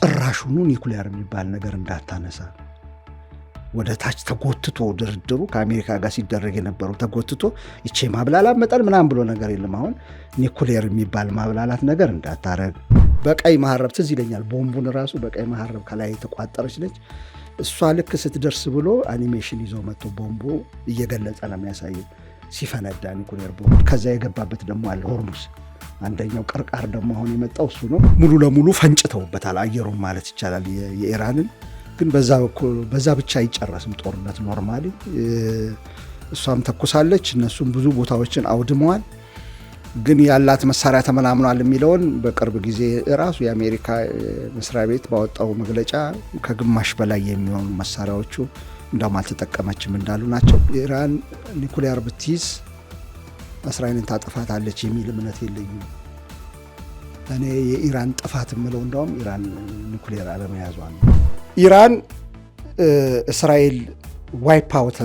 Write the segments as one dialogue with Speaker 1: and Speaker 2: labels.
Speaker 1: ጭራሹኑ ኒኩሌር የሚባል ነገር እንዳታነሳ ወደ ታች ተጎትቶ ድርድሩ ከአሜሪካ ጋር ሲደረግ የነበረው ተጎትቶ ይቼ ማብላላት መጠን ምናምን ብሎ ነገር የለም። አሁን ኒኩሌር የሚባል ማብላላት ነገር እንዳታረግ። በቀይ መሐረብ ትዝ ይለኛል፣ ቦምቡን ራሱ በቀይ መሐረብ ከላይ የተቋጠረች ነች። እሷ ልክ ስትደርስ ብሎ አኒሜሽን ይዞ መጥቶ ቦምቡ እየገለጸ ነው የሚያሳየው ሲፈነዳ ኒኩሌር ቦምብ። ከዛ የገባበት ደግሞ አለ ሆርሙዝ፣ አንደኛው ቅርቃር ደግሞ አሁን የመጣው እሱ ነው። ሙሉ ለሙሉ ፈንጭተውበታል አየሩን ማለት ይቻላል የኢራንን። ግን በዛ ብቻ አይጨረስም ጦርነት ኖርማሊ። እሷም ተኩሳለች፣ እነሱም ብዙ ቦታዎችን አውድመዋል። ግን ያላት መሳሪያ ተመናምኗል የሚለውን በቅርብ ጊዜ ራሱ የአሜሪካ መስሪያ ቤት ባወጣው መግለጫ ከግማሽ በላይ የሚሆኑ መሳሪያዎቹ እንደውም አልተጠቀመችም እንዳሉ ናቸው። ኢራን ኒኩሊየር ብትይዝ እስራኤልን ታጠፋታለች የሚል እምነት የለኝም። እኔ የኢራን ጥፋት የምለው እንደውም ኢራን ኒኩሊየር አለመያዟ ነው። ኢራን እስራኤል ዋይፕ አውት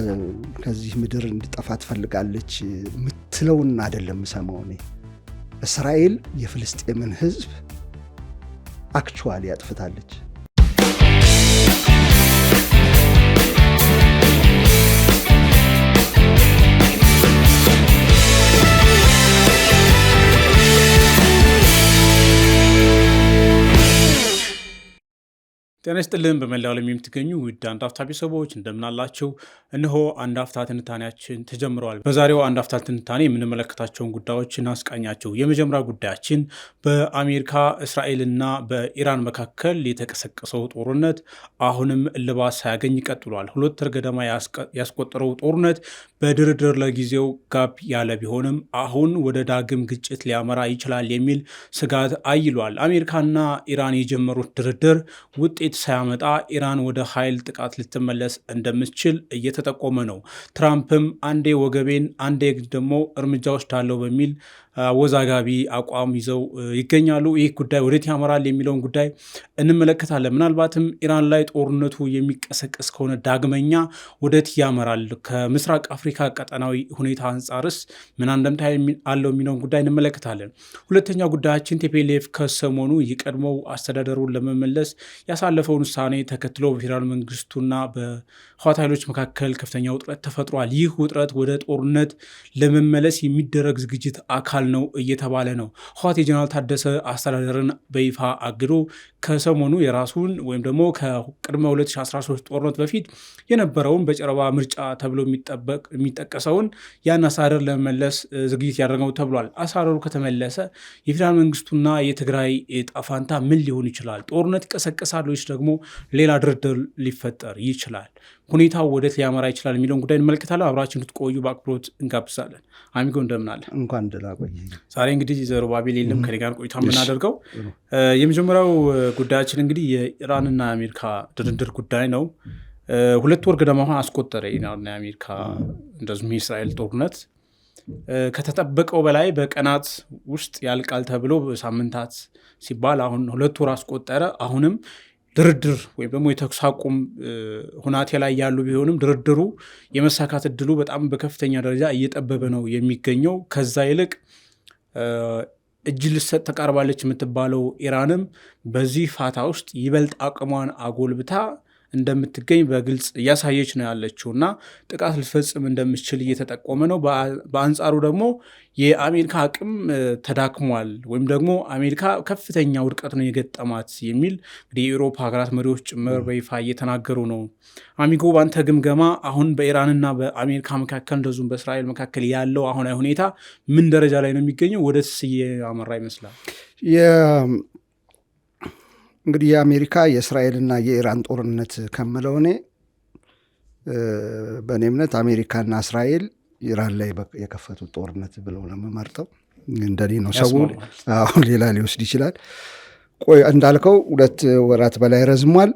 Speaker 1: ከዚህ ምድር እንድጠፋ ትፈልጋለች ምትለውን አይደለም ሰማው። እኔ እስራኤል የፍልስጤምን ሕዝብ አክቹዋሊ ያጥፍታለች።
Speaker 2: ጤና ይስጥልን በመላው ዓለም የምትገኙ ውድ አንድ አፍታ ቤተሰቦች እንደምን አላችሁ? እነሆ አንድ አፍታ ትንታኔያችን ተጀምረዋል። በዛሬው አንድ አፍታ ትንታኔ የምንመለከታቸውን ጉዳዮች እናስቃኛቸው። የመጀመሪያ ጉዳያችን በአሜሪካ እስራኤልና በኢራን መካከል የተቀሰቀሰው ጦርነት አሁንም እልባት ሳያገኝ ቀጥሏል። 2 ወር ገደማ ያስቆጠረው ጦርነት በድርድር ለጊዜው ጋብ ያለ ቢሆንም አሁን ወደ ዳግም ግጭት ሊያመራ ይችላል የሚል ስጋት አይሏል። አሜሪካና ኢራን የጀመሩት ድርድር ውጤት ሳያመጣ ኢራን ወደ ኃይል ጥቃት ልትመለስ እንደምትችል እየተጠቆመ ነው። ትራምፕም አንዴ ወገቤን አንዴ ደግሞ እርምጃ ወስዳለሁ በሚል አወዛጋቢ አቋም ይዘው ይገኛሉ። ይህ ጉዳይ ወዴት ያመራል የሚለውን ጉዳይ እንመለከታለን። ምናልባትም ኢራን ላይ ጦርነቱ የሚቀሰቀስ ከሆነ ዳግመኛ ወዴት ያመራል፣ ከምስራቅ አፍሪካ ቀጠናዊ ሁኔታ አንጻርስ ምን አንደምታ አለው የሚለውን ጉዳይ እንመለከታለን። ሁለተኛው ጉዳያችን ቲፒኤልኤፍ ከሰሞኑ የቀድሞው አስተዳደሩን ለመመለስ ያሳለፈውን ውሳኔ ተከትሎ በፌዴራል መንግስቱና በህወሓት ኃይሎች መካከል ከፍተኛ ውጥረት ተፈጥሯል። ይህ ውጥረት ወደ ጦርነት ለመመለስ የሚደረግ ዝግጅት አካል ነው እየተባለ ነው። ህወሓት የጀነራል ታደሰ አስተዳደርን በይፋ አግዶ ከሰሞኑ የራሱን ወይም ደግሞ ከቅድመ 2013 ጦርነት በፊት የነበረውን በጨረባ ምርጫ ተብሎ የሚጠቀሰውን ያን አስተዳደር ለመመለስ ዝግጅት ያደረገው ተብሏል። አስተዳደሩ ከተመለሰ የፌዴራል መንግስቱና የትግራይ ጣፋንታ ምን ሊሆን ይችላል? ጦርነት ይቀሰቀሳል ወይስ ደግሞ ሌላ ድርድር ሊፈጠር ይችላል? ሁኔታው ወዴት ሊያመራ ይችላል የሚለውን ጉዳይ እንመለከታለን። አብራችን እንድትቆዩ በአክብሮት እንጋብዛለን። አሚጎ እንደምን አለ?
Speaker 1: እንኳን ደህና ቆይ።
Speaker 2: ዛሬ እንግዲህ ዘሩባቤል የለም ከኔ ጋር ቆይታ የምናደርገው የመጀመሪያው ጉዳያችን እንግዲህ የኢራንና የአሜሪካ ድርድር ጉዳይ ነው። 2 ወር ገደማ አስቆጠረ ኢራንና የአሜሪካ እንደዚሁም የእስራኤል ጦርነት ከተጠበቀው በላይ በቀናት ውስጥ ያልቃል ተብሎ በሳምንታት ሲባል አሁን 2 ወር አስቆጠረ። አሁንም ድርድር ወይም ደግሞ የተኩስ አቁም ሁናቴ ላይ ያሉ ቢሆንም ድርድሩ የመሳካት እድሉ በጣም በከፍተኛ ደረጃ እየጠበበ ነው የሚገኘው። ከዛ ይልቅ እጅ ልሰጥ ተቃርባለች የምትባለው ኢራንም በዚህ ፋታ ውስጥ ይበልጥ አቅሟን አጎልብታ እንደምትገኝ በግልጽ እያሳየች ነው ያለችው እና ጥቃት ልትፈጽም እንደምትችል እየተጠቆመ ነው። በአንጻሩ ደግሞ የአሜሪካ አቅም ተዳክሟል ወይም ደግሞ አሜሪካ ከፍተኛ ውድቀት ነው የገጠማት የሚል እንግዲህ የአውሮፓ ሀገራት መሪዎች ጭምር በይፋ እየተናገሩ ነው። አሚጎ ባንተ ግምገማ አሁን በኢራንና በአሜሪካ መካከል እንደዚሁም በእስራኤል መካከል ያለው አሁናዊ ሁኔታ ምን ደረጃ ላይ ነው የሚገኘው? ወደስ እያመራ ይመስላል?
Speaker 1: እንግዲህ የአሜሪካ የእስራኤልና የኢራን ጦርነት ከምለው እኔ በእኔ እምነት አሜሪካና እስራኤል ኢራን ላይ የከፈቱት ጦርነት ብለው ለመመርጠው እንደኔ ነው። ሰው አሁን ሌላ ሊወስድ ይችላል። ቆይ እንዳልከው 2 ወራት በላይ ረዝሟል።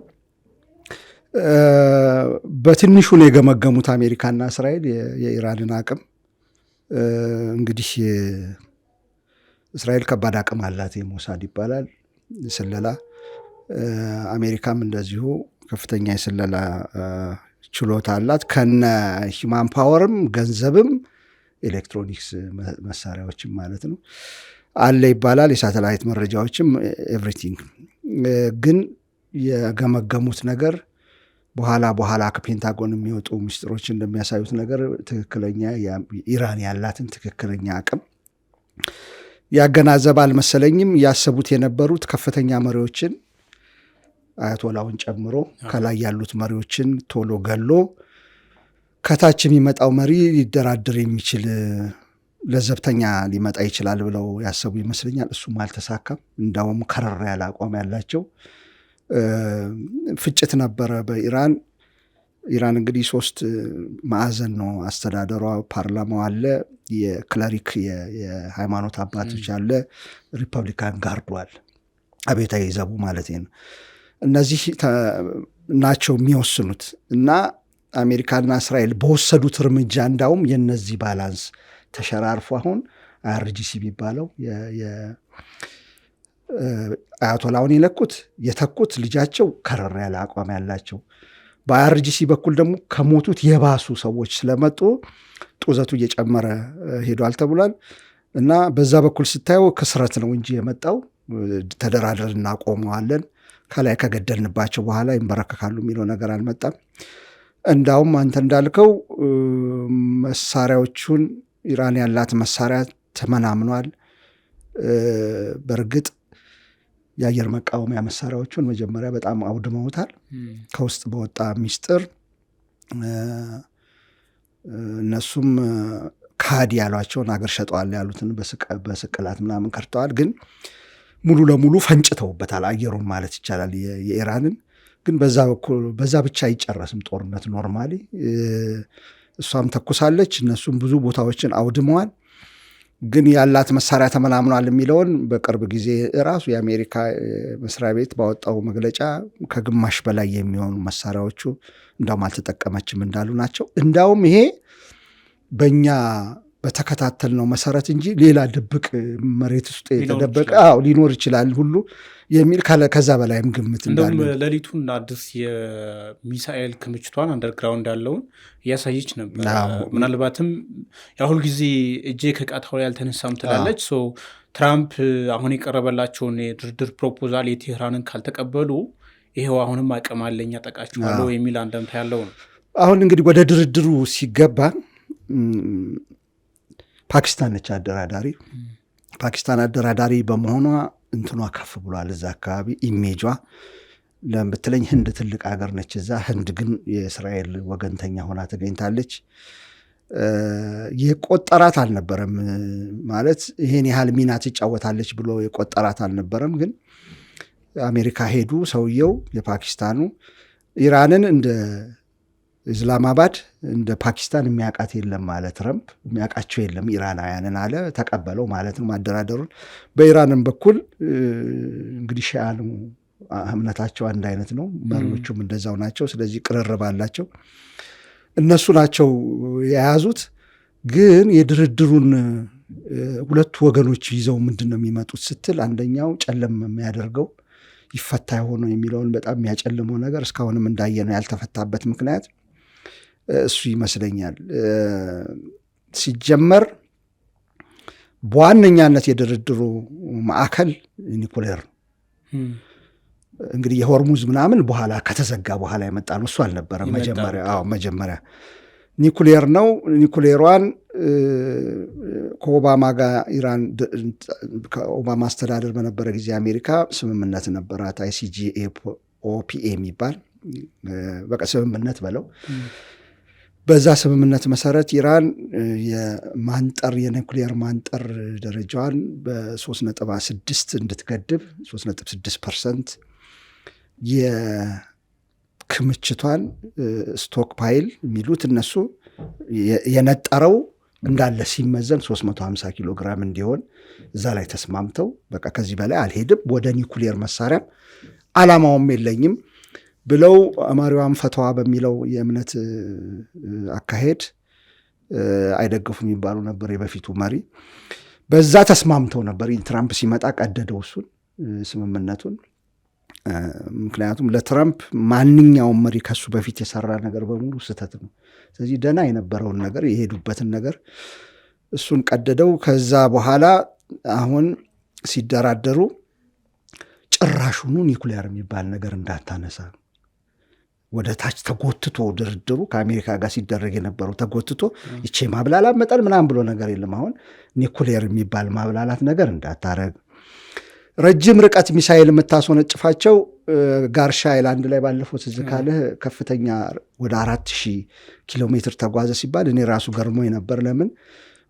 Speaker 1: በትንሹ ነው የገመገሙት አሜሪካና እስራኤል የኢራንን አቅም። እንግዲህ እስራኤል ከባድ አቅም አላት፣ የሞሳድ ይባላል ስለላ። አሜሪካም እንደዚሁ ከፍተኛ የስለላ ችሎታ አላት፣ ከነ ሂማን ፓወርም ገንዘብም ኤሌክትሮኒክስ መሳሪያዎችም ማለት ነው አለ ይባላል። የሳተላይት መረጃዎችም ኤቭሪቲንግ። ግን የገመገሙት ነገር በኋላ ከፔንታጎን የሚወጡ ምስጢሮች እንደሚያሳዩት ነገር ትክክለኛ ኢራን ያላትን ትክክለኛ አቅም ያገናዘበ አልመሰለኝም። ያሰቡት የነበሩት ከፍተኛ መሪዎችን አያቶላውን ጨምሮ ከላይ ያሉት መሪዎችን ቶሎ ገሎ ከታች የሚመጣው መሪ ሊደራደር የሚችል ለዘብተኛ ሊመጣ ይችላል ብለው ያሰቡ ይመስለኛል። እሱም አልተሳካም። እንዳውም ከረር ያለ አቋም ያላቸው ፍጭት ነበረ በኢራን። ኢራን እንግዲህ 3 ማዕዘን ነው አስተዳደሯ። ፓርላማው አለ፣ የክለሪክ የሃይማኖት አባቶች አለ፣ ሪፐብሊካን ጋርዱ አለ፣ አብዮታዊ ዘቡ ማለት ነው። እነዚህ ናቸው የሚወስኑት እና አሜሪካና እስራኤል በወሰዱት እርምጃ እንዳውም የነዚህ ባላንስ ተሸራርፎ አሁን IRGC የሚባለው አያቶላውን የተኩት ልጃቸው ከረር ያለ አቋም ያላቸው፣ በIRGC በኩል ደግሞ ከሞቱት የባሱ ሰዎች ስለመጡ ጡዘቱ እየጨመረ ሄዷል ተብሏል። እና በዛ በኩል ስታየው ክስረት ነው እንጂ የመጣው ተደራደር እናቆመዋለን ከላይ ከገደልንባቸው በኋላ ይንበረከካሉ የሚለው ነገር አልመጣም። እንዳውም አንተ እንዳልከው መሳሪያዎቹን ኢራን ያላት መሳሪያ ተመናምኗል። በእርግጥ የአየር መቃወሚያ መሳሪያዎቹን መጀመሪያ በጣም አውድመውታል። ከውስጥ በወጣ ሚስጥር እነሱም ካድ ያሏቸውን አገር ሸጠዋል ያሉትን በስቅላት ምናምን ከርተዋል። ግን ሙሉ ለሙሉ ፈንጭተውበታል አየሩን ማለት ይቻላል የኢራንን። ግን በዛ ብቻ አይጨረስም ጦርነት ኖርማሊ። እሷም ተኩሳለች፣ እነሱም ብዙ ቦታዎችን አውድመዋል። ግን ያላት መሳሪያ ተመናምኗል የሚለውን በቅርብ ጊዜ ራሱ የአሜሪካ መስሪያ ቤት ባወጣው መግለጫ ከግማሽ በላይ የሚሆኑ መሳሪያዎቹ እንዳውም አልተጠቀመችም እንዳሉ ናቸው። እንዳውም ይሄ በእኛ በተከታተልነው መሰረት እንጂ ሌላ ድብቅ መሬት ውስጥ የተደበቀ ሊኖር ይችላል ሁሉ የሚል ከዛ በላይም ግምት እንዳለ
Speaker 2: እንደውም ሌሊቱን አዲስ የሚሳኤል ክምችቷን አንደርግራውንድ ያለውን እያሳየች ነበር። ምናልባትም ያሁል ጊዜ እጄ ከቃታው ያልተነሳም ትላለች። ትራምፕ አሁን የቀረበላቸውን የድርድር ፕሮፖዛል የቴህራንን ካልተቀበሉ ይሄው አሁንም አቅም አለኝ አጠቃችኋለሁ የሚል አንደምታ ያለው ነው።
Speaker 1: አሁን እንግዲህ ወደ ድርድሩ ሲገባ ፓኪስታን ነች አደራዳሪ። ፓኪስታን አደራዳሪ በመሆኗ እንትኗ ከፍ ብሏል። እዛ አካባቢ ኢሜጇ ለምትለኝ ህንድ ትልቅ ሀገር ነች እዛ። ህንድ ግን የእስራኤል ወገንተኛ ሆና ተገኝታለች። የቆጠራት አልነበረም ማለት ይሄን ያህል ሚና ትጫወታለች ብሎ የቆጠራት አልነበረም። ግን አሜሪካ ሄዱ ሰውየው የፓኪስታኑ። ኢራንን እንደ ኢስላማባድ እንደ ፓኪስታን የሚያውቃት የለም ማለት ትረምፕ የሚያውቃቸው የለም ኢራናውያንን አለ። ተቀበለው ማለት ነው ማደራደሩን። በኢራንም በኩል እንግዲህ ሺዓኑ እምነታቸው አንድ አይነት ነው፣ መሪዎቹም እንደዛው ናቸው። ስለዚህ ቅርርብ አላቸው። እነሱ ናቸው የያዙት። ግን የድርድሩን ሁለቱ ወገኖች ይዘው ምንድን ነው የሚመጡት ስትል አንደኛው ጨለም የሚያደርገው ይፈታ የሆነ የሚለውን በጣም የሚያጨልመው ነገር እስካሁንም እንዳየነው ያልተፈታበት ምክንያት እሱ ይመስለኛል። ሲጀመር በዋነኛነት የድርድሩ ማዕከል ኒኩሌር እንግዲህ የሆርሙዝ ምናምን በኋላ ከተዘጋ በኋላ የመጣ ነው። እሱ አልነበረም መጀመሪያ ኒኩሌር ነው። ኒኩሌሯን ከኦባማ ጋር ኢራን ከኦባማ አስተዳደር በነበረ ጊዜ አሜሪካ ስምምነት ነበራት፣ ICJOPA የሚባል በቃ ስምምነት በለው። በዛ ስምምነት መሰረት ኢራን የኒኩሌር ማንጠር ደረጃዋን በ3.6 እንድትገድብ 3.6% የክምችቷን ስቶክ ፓይል የሚሉት እነሱ የነጠረው እንዳለ ሲመዘን 350 ኪሎ ግራም እንዲሆን እዛ ላይ ተስማምተው በቃ ከዚህ በላይ አልሄድም፣ ወደ ኒኩሌር መሳሪያም አላማውም የለኝም ብለው አማሪዋን ፈተዋ በሚለው የእምነት አካሄድ አይደግፉም የሚባሉ ነበር የበፊቱ መሪ። በዛ ተስማምተው ነበር። ትራምፕ ሲመጣ ቀደደው እሱን ስምምነቱን። ምክንያቱም ለትራምፕ ማንኛውም መሪ ከሱ በፊት የሰራ ነገር በሙሉ ስህተት ነው። ስለዚህ ደህና የነበረውን ነገር የሄዱበትን ነገር እሱን ቀደደው። ከዛ በኋላ አሁን ሲደራደሩ ጭራሹኑ ኒኩሊየር የሚባል ነገር እንዳታነሳ ወደ ታች ተጎትቶ ድርድሩ ከአሜሪካ ጋር ሲደረግ የነበረው ተጎትቶ ይቼ ማብላላት መጠን ምናምን ብሎ ነገር የለም። አሁን ኒኩሊየር የሚባል ማብላላት ነገር እንዳታረግ፣ ረጅም ርቀት ሚሳይል የምታስወነጭፋቸው ጋርሻ አይላንድ ላይ ባለፈው ትዝ ካለህ ከፍተኛ ወደ 4000 ኪሎ ሜትር ተጓዘ ሲባል እኔ ራሱ ገርሞኝ ነበር። ለምን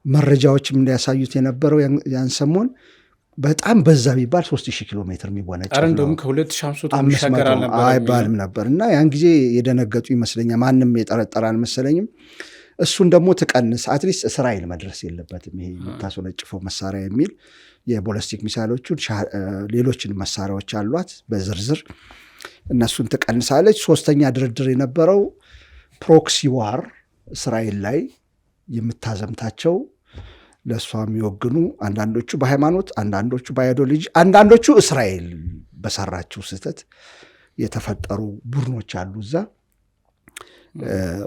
Speaker 1: መረጃዎችም እንዲያሳዩት የነበረው ያን ሰሞን በጣም በዛ ቢባል 3000 ኪሎ ሜትር የሚወነጭ
Speaker 2: እንደውም ከ2500
Speaker 1: አይባልም ነበር። እና ያን ጊዜ የደነገጡ ይመስለኛል። ማንም የጠረጠረ አልመሰለኝም። እሱን ደግሞ ትቀንስ፣ አትሊስት እስራኤል መድረስ የለበትም ይሄ የምታስወነጭፈው መሳሪያ የሚል የቦለስቲክ ሚሳይሎቹን ሌሎችን መሳሪያዎች አሏት በዝርዝር እነሱን ትቀንሳለች። ሶስተኛ ድርድር የነበረው ፕሮክሲ ዋር እስራኤል ላይ የምታዘምታቸው ለእሷ የሚወግኑ አንዳንዶቹ በሃይማኖት፣ አንዳንዶቹ በአይዲዮሎጂ፣ አንዳንዶቹ እስራኤል በሰራችው ስህተት የተፈጠሩ ቡድኖች አሉ። እዛ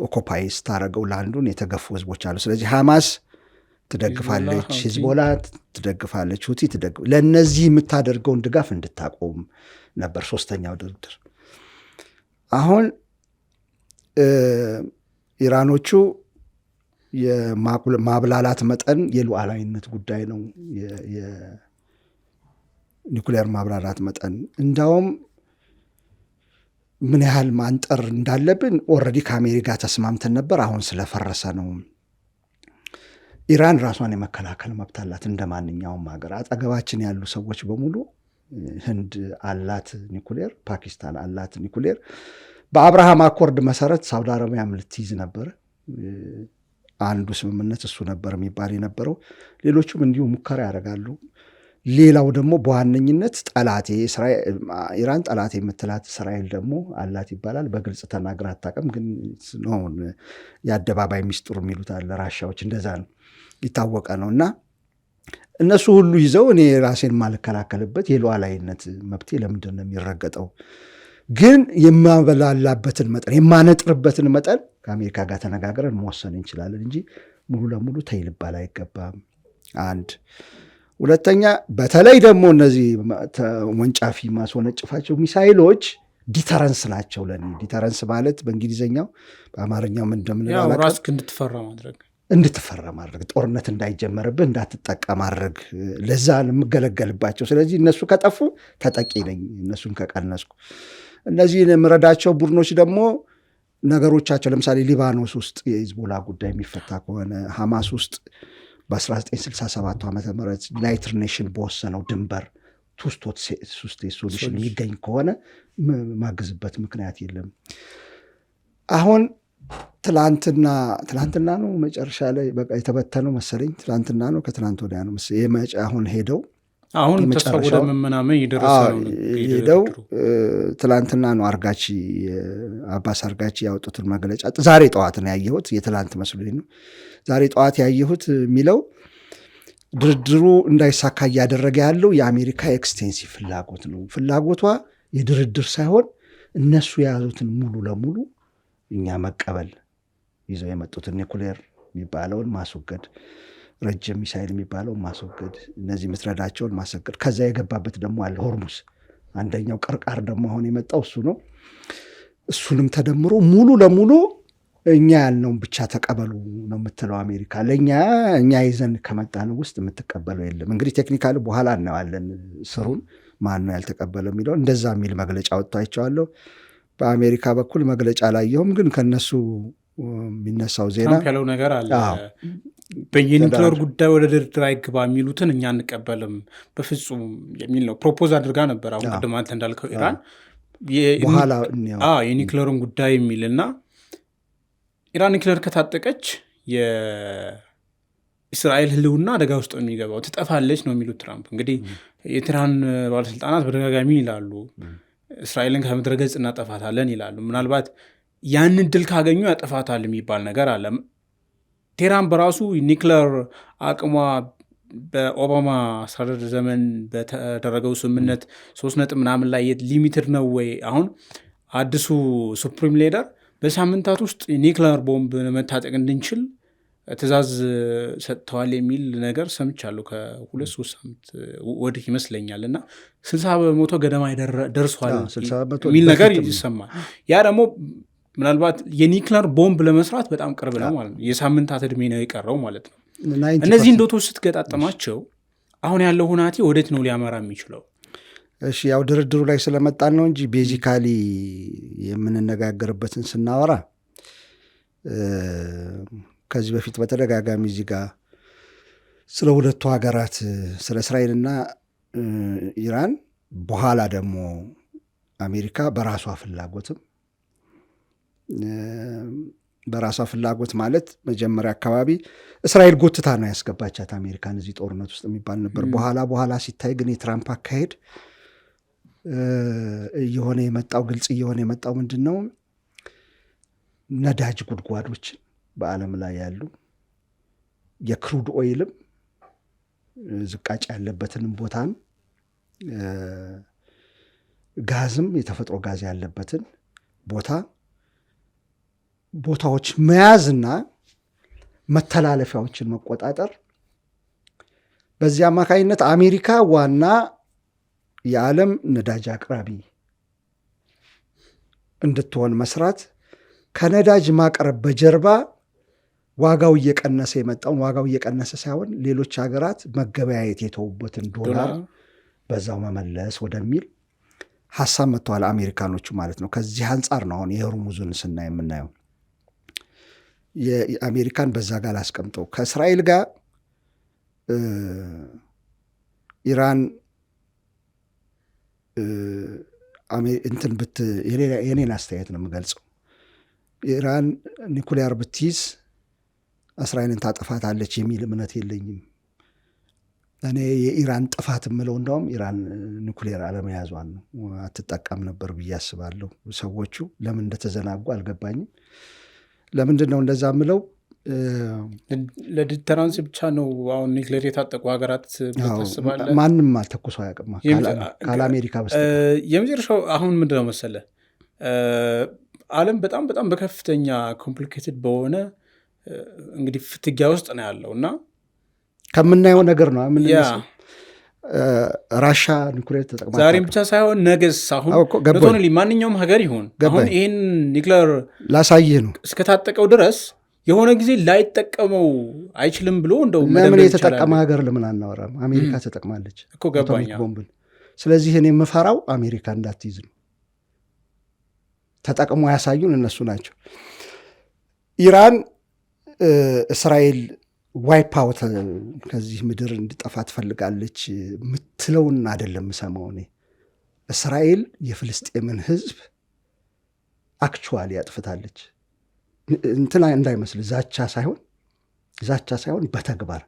Speaker 1: ኦኮፓይ ስታረገው ለአንዱን የተገፉ ህዝቦች አሉ። ስለዚህ ሐማስ ትደግፋለች፣ ሂዝቦላ ትደግፋለች፣ ሁቲ ለእነዚህ የምታደርገውን ድጋፍ እንድታቆም ነበር ሶስተኛው ድርድር። አሁን ኢራኖቹ የማብላላት መጠን የሉዓላዊነት ጉዳይ ነው። የኒኩሊየር ማብላላት መጠን እንዳውም ምን ያህል ማንጠር እንዳለብን ኦልሬዲ ከአሜሪካ ተስማምተን ነበር። አሁን ስለፈረሰ ነው። ኢራን ራሷን የመከላከል መብት አላት እንደ ማንኛውም ሀገር። አጠገባችን ያሉ ሰዎች በሙሉ ህንድ አላት ኒኩሊየር፣ ፓኪስታን አላት ኒኩሊየር። በአብርሃም አኮርድ መሰረት ሳውዲ አረቢያም ልትይዝ ነበር። አንዱ ስምምነት እሱ ነበር የሚባል የነበረው። ሌሎቹም እንዲሁ ሙከራ ያደርጋሉ። ሌላው ደግሞ በዋነኝነት ጠላቴ ኢራን ጠላቴ የምትላት እስራኤል ደግሞ አላት ይባላል። በግልጽ ተናግራ አታውቅም፣ ግን የአደባባይ ሚስጥሩ የሚሉት አለ። ራሻዎች እንደዛ ነው፣ ይታወቀ ነው። እና እነሱ ሁሉ ይዘው እኔ ራሴን የማልከላከልበት የሉዓላዊነት መብቴ ለምንድን ነው የሚረገጠው? ግን የማበላላበትን መጠን የማነጥርበትን መጠን ከአሜሪካ ጋር ተነጋግረን መወሰን እንችላለን እንጂ ሙሉ ለሙሉ ተይልባል አይገባም። አንድ ሁለተኛ፣ በተለይ ደግሞ እነዚህ ወንጫፊ ማስወነጭፋቸው ሚሳይሎች ዲተረንስ ናቸው ለኔ። ዲተረንስ ማለት በእንግሊዝኛው በአማርኛው ምን እንደምንለው
Speaker 2: ራስክ እንድትፈራ ማድረግ፣ ጦርነት እንዳይጀመርብህ እንዳትጠቃ ማድረግ፣ ለዛ የምገለገልባቸው። ስለዚህ እነሱ ከጠፉ ተጠቂ ነኝ፣ እነሱን ከቀነስኩ። እነዚህ የምረዳቸው ቡድኖች ደግሞ ነገሮቻቸው ለምሳሌ ሊባኖስ ውስጥ የሂዝቦላ ጉዳይ የሚፈታ ከሆነ ሐማስ ውስጥ በ1967 ዓ ም ዩናይትድ ኔሽን በወሰነው ድንበር ቱ-ስቴት ሶሉሽን የሚገኝ ከሆነ ማግዝበት ምክንያት የለም። አሁን ትላንትና ነው መጨረሻ ላይ በቃ የተበተነው መሰለኝ። ትላንትና ነው ከትላንት ወዲያ ነው አሁን ሄደው አሁን ተስፋ ወደ መመናመን
Speaker 1: ሄደው ትላንትና ነው አባስ አርጋቺ ያወጡትን መግለጫ ዛሬ ጠዋት ነው ያየሁት። የትላንት መስሎኝ ነው ዛሬ ጠዋት ያየሁት። የሚለው ድርድሩ እንዳይሳካ እያደረገ ያለው የአሜሪካ ኤክስቴንሲቭ ፍላጎት ነው። ፍላጎቷ የድርድር ሳይሆን እነሱ የያዙትን ሙሉ ለሙሉ እኛ መቀበል፣ ይዘው የመጡትን ኒኩሌር የሚባለውን ማስወገድ፣ ረጅም ሚሳይል የሚባለውን ማስወገድ፣ እነዚህ ምትረዳቸውን ማስወገድ። ከዛ የገባበት ደግሞ አለ ሆርሙስ፣ አንደኛው ቅርቃር ደግሞ አሁን የመጣው እሱ ነው። እሱንም ተደምሮ ሙሉ ለሙሉ እኛ ያልነውን ብቻ ተቀበሉ ነው የምትለው አሜሪካ። እኛ ይዘን ከመጣን ውስጥ የምትቀበለው የለም። እንግዲህ ቴክኒካሊ በኋላ እናዋለን ስሩን ማን ነው ያልተቀበለው የሚለው። እንደዛ የሚል መግለጫ ወጥቶ አይቼዋለሁ። በአሜሪካ በኩል መግለጫ አላየሁም፣ ግን ከነሱ የሚነሳው ዜና
Speaker 2: ያለው ነገር አለ። በየኒውክሌር ጉዳይ ወደ ድርድር አይግባ የሚሉትን እኛ አንቀበልም በፍጹም የሚል ነው ፕሮፖዝ አድርጋ ነበር። አሁን ቅድም አንተ እንዳልከው ኢራን የኒውክሌርን ጉዳይ የሚልና ኢራን ኒውክሌር ከታጠቀች የእስራኤል ሕልውና አደጋ ውስጥ የሚገባው ትጠፋለች ነው የሚሉት ትራምፕ። እንግዲህ የኢራን ባለስልጣናት በተደጋጋሚ ይላሉ እስራኤልን ከምድረ ገጽ እናጠፋታለን ይላሉ። ምናልባት ያንን ድል ካገኙ ያጠፋታል የሚባል ነገር አለ። ቴህራን በራሱ ኒውክሌር አቅሟ በኦባማ አስተዳደር ዘመን በተደረገው ስምምነት 3 ላይ ሊሚትድ ነው ወይ? አሁን አዲሱ ሱፕሪም ሊደር በሳምንታት ውስጥ ኒውክሌር ቦምብ መታጠቅ እንድንችል ትእዛዝ ሰጥተዋል የሚል ነገር ሰምቻለሁ ከ2-3 ሳምንት ወዲህ ይመስለኛል። እና 60% ገደማ ደርሷል የሚል ነገር ይሰማል። ያ ደግሞ ምናልባት የኒክለር ቦምብ ለመስራት በጣም ቅርብ ነው ማለት ነው። የሳምንታት ዕድሜ ነው የቀረው ማለት ነው። እነዚህ እንዶቶች ስትገጣጠማቸው አሁን ያለው ሁናቴ ወዴት ነው ሊያመራ የሚችለው?
Speaker 1: እሺ ያው ድርድሩ ላይ ስለመጣን ነው እንጂ ቤዚካሊ የምንነጋገርበትን ስናወራ ከዚህ በፊት በተደጋጋሚ እዚህ ጋር ስለ ሁለቱ ሀገራት ስለ እስራኤልና ኢራን፣ በኋላ ደግሞ አሜሪካ በራሷ ፍላጎት ማለት መጀመሪያ አካባቢ እስራኤል ጎትታ ነው ያስገባቻት አሜሪካን እዚህ ጦርነት ውስጥ የሚባል ነበር። በኋላ ሲታይ ግን የትራምፕ አካሄድ ግልጽ እየሆነ የመጣው ምንድን ነው? ነዳጅ ጉድጓዶችን በዓለም ላይ ያሉ የክሩድ ኦይልም ዝቃጭ ያለበትንም ቦታም ጋዝም የተፈጥሮ ጋዝ ያለበትን ቦታዎች መያዝና መተላለፊያዎችን መቆጣጠር፣ በዚህ አማካኝነት አሜሪካ ዋና የዓለም ነዳጅ አቅራቢ እንድትሆን መስራት፣ ከነዳጅ ማቅረብ በጀርባ ዋጋው እየቀነሰ ሳይሆን ሌሎች ሀገራት መገበያየት የተውበትን ዶላር በዛው መመለስ ወደሚል ሀሳብ መጥተዋል አሜሪካኖቹ ማለት ነው። ከዚህ አንጻር ነው አሁን የሆርሙዝን ስናይ የምናየው። የአሜሪካን በዛ ጋር አስቀምጠው ከእስራኤል ጋር ኢራን የኔን አስተያየት ነው የምገልጸው። ኢራን ኒኩሊያር ብትይዝ እስራኤልን ታጠፋታለች የሚል እምነት የለኝም። እኔ የኢራን ጥፋት የምለው እንደውም ኢራን ኒኩሊየር አለመያዟን ነው። አትጠቀም ነበር ብዬ አስባለሁ። ሰዎቹ ለምን እንደተዘናጉ አልገባኝም። ለምንድን ነው እንደዛ የምለው?
Speaker 2: ለዲተራንስ ብቻ ነው አሁን ኒክሌር የታጠቁ ሀገራት ታስባለ?
Speaker 1: ማንም አልተኩሶ አያውቅም ካለ አሜሪካ በስተቀር።
Speaker 2: የመጨረሻው አሁን ምንድን ነው መሰለ ዓለም በጣም በጣም በከፍተኛ ኮምፕሊኬትድ በሆነ እንግዲህ ፍትጊያ ውስጥ ነው ያለው እና
Speaker 1: ከምናየው ነገር ነው ራሻ ኒኩሌር ተጠቅማ
Speaker 2: ዛሬም ብቻ ሳይሆን ነገስ አሁን ቶታሊ ማንኛውም ሀገር ይሁን አሁን ይህን ኒክሌር
Speaker 1: ላሳይህ ነው
Speaker 2: እስከታጠቀው ድረስ የሆነ ጊዜ ላይጠቀመው አይችልም ብሎ እንደው
Speaker 1: ለምን የተጠቀመ ሀገር ለምን አናወራም? አሜሪካ ተጠቅማለች
Speaker 2: እኮ ገባኛ
Speaker 1: ቦምብን። ስለዚህ እኔ የምፈራው አሜሪካ እንዳትይዝ ነው። ተጠቅሞ ያሳዩን እነሱ ናቸው። ኢራን እስራኤል ዋይፕ አውት ከዚህ ምድር እንዲጠፋ ትፈልጋለች ምትለውን አይደለም ሰማው። እኔ እስራኤል የፍልስጤምን ሕዝብ አክቹዋሊ ያጥፍታለች እንትና እንዳይመስል ዛቻ ሳይሆን በተግባር።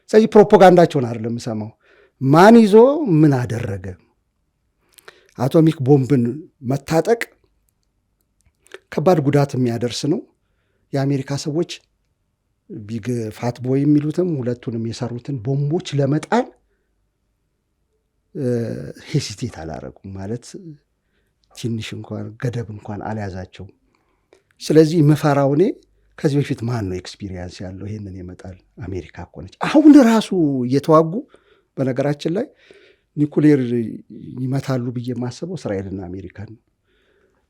Speaker 1: ስለዚህ ፕሮፓጋንዳቸውን አይደለም ሰማው። ማን ይዞ ምን አደረገ? አቶሚክ ቦምብን መታጠቅ ከባድ ጉዳት የሚያደርስ ነው። የአሜሪካ ሰዎች ቢግ ፋት ቦይ የሚሉትም ሁለቱንም የሰሩትን ቦምቦች ለመጣል ሄሲቴት አላረጉም። ማለት ትንሽ እንኳን ገደብ እንኳን አልያዛቸውም። ስለዚህ ምፈራው እኔ ከዚህ በፊት ማን ነው ኤክስፒሪየንስ ያለው ይሄንን ይመጣል? አሜሪካ እኮ ነች። አሁን ራሱ እየተዋጉ በነገራችን ላይ ኒኩሌር ይመታሉ ብዬ የማስበው እስራኤልና አሜሪካን ነው።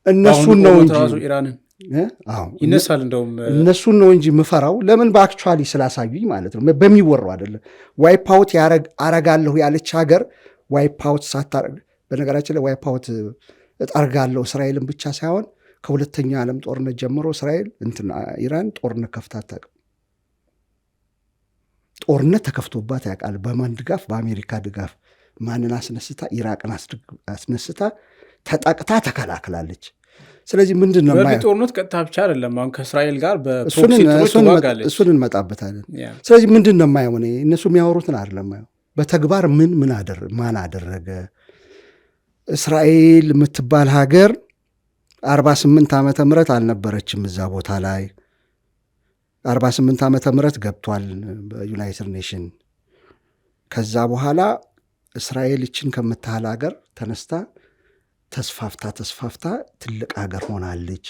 Speaker 1: እነሱን ነው እንጂ
Speaker 2: ኢራንን ይነሳል እንደውም
Speaker 1: እነሱን ነው እንጂ ምፈራው። ለምን በአክቹዋሊ ስላሳዩኝ ማለት ነው። በሚወራው አይደለም። ዋይፕ አውት አረጋለሁ ያለች ሀገር ዋይፕ አውት ሳታረግ፣ በነገራችን ላይ ዋይፕ አውት እጠርጋለሁ እስራኤልን ብቻ ሳይሆን ከሁለተኛው ዓለም ጦርነት ጀምሮ እስራኤል ኢራን ጦርነት ከፍታ አታውቅም። ጦርነት ተከፍቶባት ያውቃል። በማን ድጋፍ? በአሜሪካ ድጋፍ። ማንን አስነስታ? ኢራቅን አስነስታ ተጠቅታ ተከላክላለች። ስለዚህ ምንድን ነው
Speaker 2: ጦርነት ቀጥታ ብቻ አይደለም። አሁን ከእስራኤል ጋር በፕሮክሲ ትዋጋለች።
Speaker 1: እሱን እንመጣበታለን። ስለዚህ ምንድን ነው የማየው እኔ እነሱ የሚያወሩትን አይደለም የማየው በተግባር ማን አደረገ? እስራኤል የምትባል ሀገር 48 ዓመተ ምህረት አልነበረችም እዛ ቦታ ላይ። 48 ዓመተ ምህረት ገብቷል በዩናይትድ ኔሽን። ከዛ በኋላ እስራኤል ይችን ከምታህል ሀገር ተነስታ ተስፋፍታ ትልቅ ሀገር ሆናለች።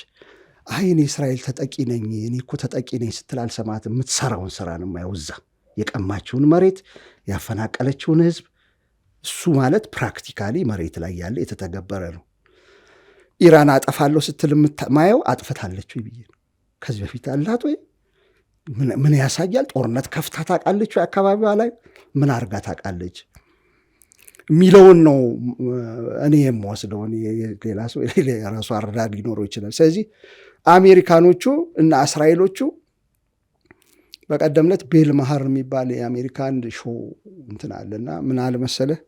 Speaker 1: እኔ እስራኤል ተጠቂ ነኝ፣ እኔ እኮ ተጠቂ ነኝ ስትል አልሰማትም። የምትሰራውን ስራ ነው የማየው። እዛ የቀማችውን መሬት ያፈናቀለችውን ህዝብ፣ እሱ ማለት ፕራክቲካሊ መሬት ላይ ያለ የተተገበረ ነው። ኢራን አጠፋለሁ ስትል ማየው አጥፍታለች ወይ ብዬ ነው። ከዚህ በፊት አላት ወይ? ምን ያሳያል? ጦርነት ከፍታ ታውቃለች ወይ? አካባቢዋ ላይ ምን አርጋ ታውቃለች የሚለውን ነው እኔ የምወስደው። ሌላ ሰው የራሱ አረዳድ ሊኖረው ይችላል። ስለዚህ አሜሪካኖቹ እና እስራኤሎቹ በቀደም ዕለት ቤል መሀር የሚባል የአሜሪካን ሾው እንትን አለና ምን አለ መሰለህ፣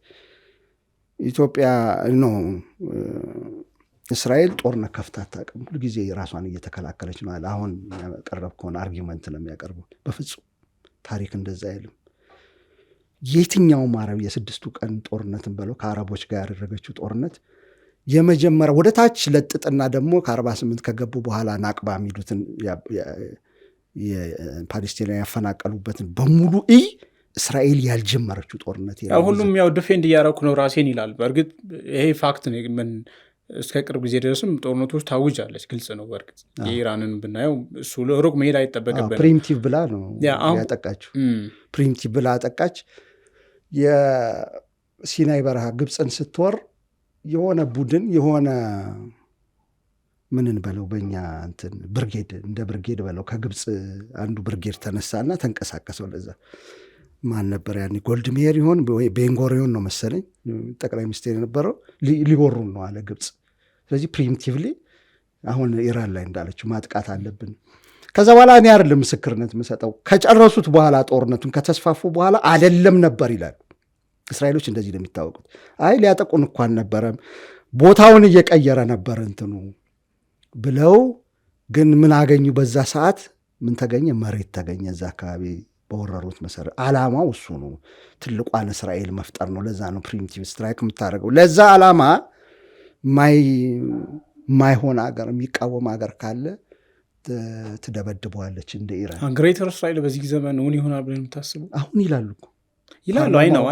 Speaker 1: ኢትዮጵያ ነው እስራኤል ጦርነት ከፍታ አታውቅም፣ ሁልጊዜ ራሷን እየተከላከለች ነው አለ። አሁን ያቀረብከውን አርጊመንት ነው የሚያቀርበው። በፍጹም ታሪክ እንደዛ አይልም። የትኛውም አረብ የስድስቱ ቀን ጦርነትን በለው ከአረቦች ጋር ያደረገችው ጦርነት የመጀመሪያ ወደ ታች ለጥጥና ደግሞ ከ48 ከገቡ በኋላ ናቅባ የሚሉትን የፓሌስቲና ያፈናቀሉበትን በሙሉ እስራኤል ያልጀመረችው ጦርነት
Speaker 2: ሁሉም ያው ዲፌንድ እያደረኩ ነው ራሴን ይላል። በእርግጥ ይሄ ፋክት ምን እስከ ቅርብ ጊዜ ድረስም ጦርነቶች ታውጃለች፣ ግልጽ ነው። በእርግጥ የኢራንን ብናየው እሱ ሩቅ መሄድ አይጠበቅብን።
Speaker 1: ፕሪሚቲቭ ብላ ነው ያጠቃችው። ፕሪሚቲቭ ብላ አጠቃች። የሲናይ በረሃ ግብፅን ስትወር የሆነ ቡድን የሆነ ምንን በለው በእኛ እንትን ብርጌድ እንደ ብርጌድ በለው ከግብፅ አንዱ ብርጌድ ተነሳና ተንቀሳቀሰው። ለዛ ማን ነበር ያኔ ጎልድሜር ይሆን ወይ ቤንጎሪዮን ነው መሰለኝ ጠቅላይ ሚኒስቴር የነበረው፣ ሊወሩን ነው አለ ግብፅ። ስለዚህ ፕሪሚቲቭሊ አሁን ኢራን ላይ እንዳለችው ማጥቃት አለብን። ከዛ በኋላ እኔ አይደለም ምስክርነት የምሰጠው፣ ከጨረሱት በኋላ ጦርነቱን ከተስፋፉ በኋላ አይደለም ነበር ይላሉ እስራኤሎች። እንደዚህ ነው የሚታወቁት። ሊያጠቁን እኮ አልነበረም፣ ቦታውን እየቀየረ ነበር እንትኑ ብለው። ግን ምን አገኙ? በዛ ሰዓት ምን ተገኘ? መሬት ተገኘ እዛ አካባቢ በወረሩት መሰረት። ዓላማው እሱ ነው፣ ትልቋን እስራኤል መፍጠር ነው። ለዛ ነው ፕሪሚቲቭ ስትራይክ የምታደርገው። ለዛ ዓላማ ማይሆን አገር የሚቃወም አገር ካለ ትደበድበዋለች። እንደ ኢራን
Speaker 2: ግሬተር እስራኤል በዚህ ዘመን እውን ይሆናል ብለን የምታስበው
Speaker 1: አሁን ይላሉ
Speaker 2: ይላሉ። አይ ነው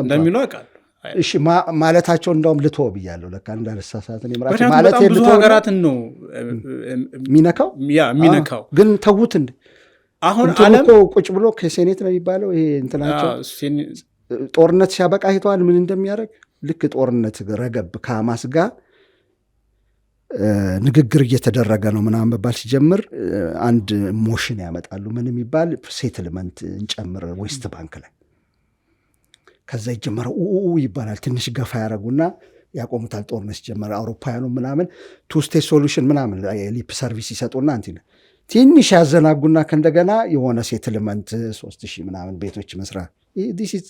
Speaker 2: እንደሚሉ አውቃለሁ።
Speaker 1: እሺ ማለታቸው እንደውም ልትወ ብያለሁ። ለካ እንዳልሳሳት
Speaker 2: ማለት ብዙ ሀገራትን ነው
Speaker 1: የሚነካው። ግን ተዉት እንደ አሁን ዓለም ቁጭ ብሎ ከሴኔት ነው የሚባለው ይሄ እንትናቸው ጦርነት ሲያበቃ አይተዋል ምን እንደሚያደርግ። ልክ ጦርነት ረገብ ከሐማስ ጋር ንግግር እየተደረገ ነው ምናምን መባል ሲጀምር አንድ ሞሽን ያመጣሉ። ምን የሚባል ሴትልመንት እንጨምር ዌስት ባንክ ላይ። ከዛ ይጀመረው ይባላል። ትንሽ ገፋ ያደረጉና ያቆሙታል። ጦርነት ሲጀመረ አውሮፓውያኑ ምናምን ቱ ስቴት ሶሉሽን ምናምን ሊፕ ሰርቪስ ይሰጡና ትንሽ ያዘናጉና ከእንደገና የሆነ ሴትልመንት 3000 ምናምን ቤቶች መስራት። ዲስ ኢዝ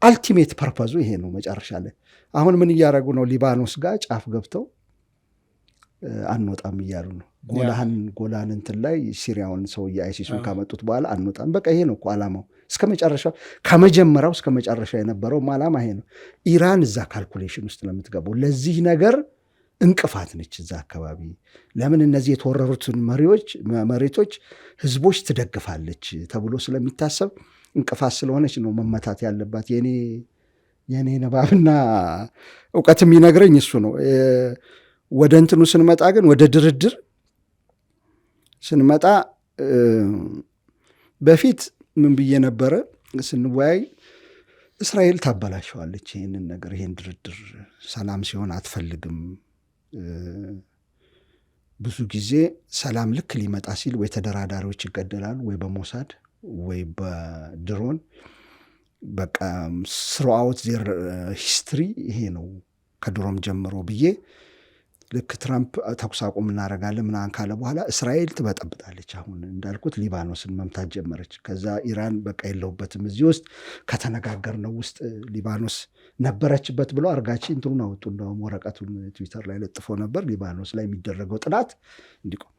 Speaker 1: አልቲሜት ፐርፐዙ ይሄ ነው መጨረሻ ላይ። አሁን ምን እያደረጉ ነው? ሊባኖስ ጋር ጫፍ ገብተው አንወጣም እያሉ ነው። ጎላን እንትን ላይ ሲሪያውን ሰውዬ አይሲሱን ካመጡት በኋላ አንወጣም። በቃ ይሄ ነው እኮ ዓላማው። እስከ መጨረሻው ከመጀመሪያው እስከ መጨረሻ የነበረው ዓላማ ይሄ ነው። ኢራን እዛ ካልኩሌሽን ውስጥ ለምትገባው ለዚህ ነገር እንቅፋት ነች እዛ አካባቢ። ለምን እነዚህ የተወረሩትን መሬቶች ህዝቦች ትደግፋለች ተብሎ ስለሚታሰብ እንቅፋት ስለሆነች ነው መመታት ያለባት። የኔ ነባብና እውቀት የሚነግረኝ እሱ ነው። ወደ እንትኑ ስንመጣ ግን ወደ ድርድር ስንመጣ በፊት ምን ብዬ ነበረ ስንወያይ፣ እስራኤል ታበላሸዋለች ይህንን ነገር። ይህን ድርድር ሰላም ሲሆን አትፈልግም። ብዙ ጊዜ ሰላም ልክ ሊመጣ ሲል ወይ ተደራዳሪዎች ይገደላሉ፣ ወይ በሞሳድ ወይ በድሮን። በቃ ስሩአውት ዜር ሂስትሪ ይሄ ነው ከድሮም ጀምሮ ብዬ ልክ ትራምፕ ተኩስ አቁም እናደርጋለን ምናምን ካለ በኋላ እስራኤል ትበጠብጣለች። አሁን እንዳልኩት ሊባኖስን መምታት ጀመረች። ከዛ ኢራን በቃ የለውበትም እዚህ ውስጥ ከተነጋገርነው ውስጥ ሊባኖስ ነበረችበት ብሎ አርጋቺ እንትኑን አወጡ። እንደውም ወረቀቱን ትዊተር ላይ ለጥፎ ነበር ሊባኖስ ላይ የሚደረገው ጥናት እንዲቆም።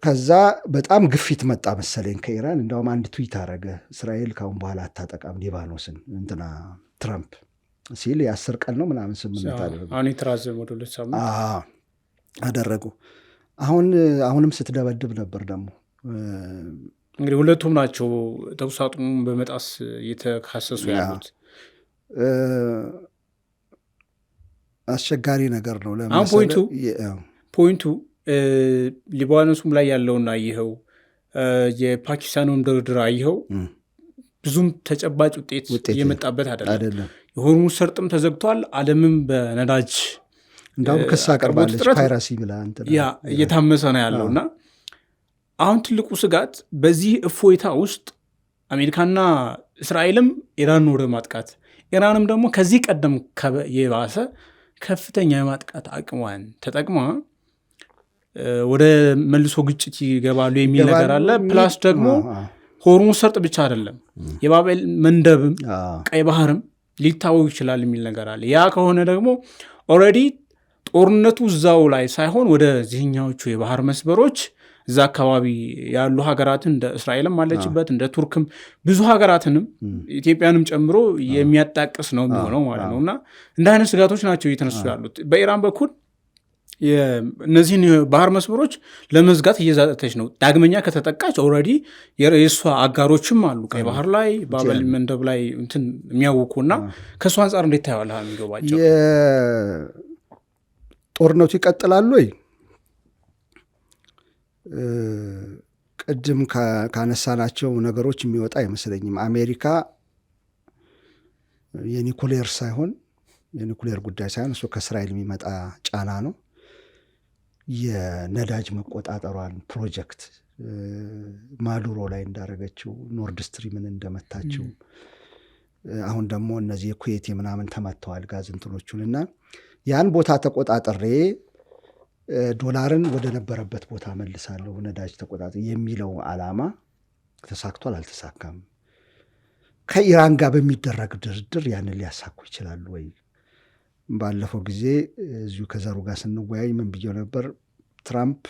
Speaker 1: ከዛ በጣም ግፊት መጣ መሰለኝ ከኢራን። እንደውም አንድ ትዊት አረገ፣ እስራኤል ካሁን በኋላ አታጠቃም ሊባኖስን እንትና ትራምፕ ሲል የ10 ቀን ነው ምናምን ስምምነት አደረጉ። አሁንም ስትደበድብ ነበር። ደግሞ
Speaker 2: እንግዲህ ሁለቱም ናቸው ተኩስ አቁሙን በመጣስ እየተካሰሱ ያሉት።
Speaker 1: አስቸጋሪ ነገር ነው።
Speaker 2: ፖይንቱ ሊባኖሱም ላይ ያለውን አየኸው፣ የፓኪስታኑን ድርድር አየኸው፣ ብዙም ተጨባጭ ውጤት እየመጣበት አይደለም። የሆርሙዝ ሰርጥም ተዘግቷል። ዓለምም በነዳጅ
Speaker 1: እንዳውም ክስ አቀርባለች ፓይራሲ ብላ
Speaker 2: እየታመሰ ነው ያለው እና አሁን ትልቁ ስጋት በዚህ እፎይታ ውስጥ አሜሪካና እስራኤልም ኢራን ወደ ማጥቃት፣ ኢራንም ደግሞ ከዚህ ቀደም የባሰ ከፍተኛ የማጥቃት አቅሟን ተጠቅማ ወደ መልሶ ግጭት ይገባሉ የሚል ነገር አለ። ፕላስ ደግሞ ሆርሙዝ ሰርጥ ብቻ አይደለም የባቤል መንደብም ቀይ ባህርም ሊታወቅ ይችላል የሚል ነገር አለ። ያ ከሆነ ደግሞ ኦልሬዲ ጦርነቱ እዛው ላይ ሳይሆን ወደ ዚህኛዎቹ የባህር መስበሮች እዛ አካባቢ ያሉ ሀገራትን እንደ እስራኤልም አለችበት እንደ ቱርክም ብዙ ሀገራትንም ኢትዮጵያንም ጨምሮ የሚያጣቅስ ነው የሚሆነው ማለት ነው። እና እንደ አይነት ስጋቶች ናቸው እየተነሱ ያሉት። በኢራን በኩል እነዚህን ባህር መስመሮች ለመዝጋት እየዛተች ነው። ዳግመኛ ከተጠቃች ኦልሬዲ የእሷ አጋሮችም አሉ ቀይ ባህር ላይ ባቤል መንደብ ላይ እንትን የሚያውቁ እና ከእሱ አንጻር እንዴት ታየዋለህ? የሚገባቸው
Speaker 1: ጦርነቱ ይቀጥላሉ ወይ? ቅድም ካነሳናቸው ነገሮች የሚወጣ አይመስለኝም። አሜሪካ የኒኩሌር ጉዳይ ሳይሆን እሱ ከእስራኤል የሚመጣ ጫና ነው። የነዳጅ መቆጣጠሯን ፕሮጀክት ማዱሮ ላይ እንዳረገችው፣ ኖርድ ስትሪምን እንደመታችው፣ አሁን ደግሞ እነዚህ የኩዌት ምናምን ተመተዋል ጋዝ እንትኖቹን እና ያን ቦታ ተቆጣጠሬ ዶላርን ወደ ነበረበት ቦታ መልሳለሁ ነዳጅ ተቆጣጠር የሚለው ዓላማ ተሳክቷል አልተሳካም? ከኢራን ጋር በሚደረግ ድርድር ያንን ሊያሳኩ ይችላሉ ወይ? ባለፈው ጊዜ እዚሁ ከዘሩ ጋር ስንወያይ ምን ብዬው ነበር? ትራምፕ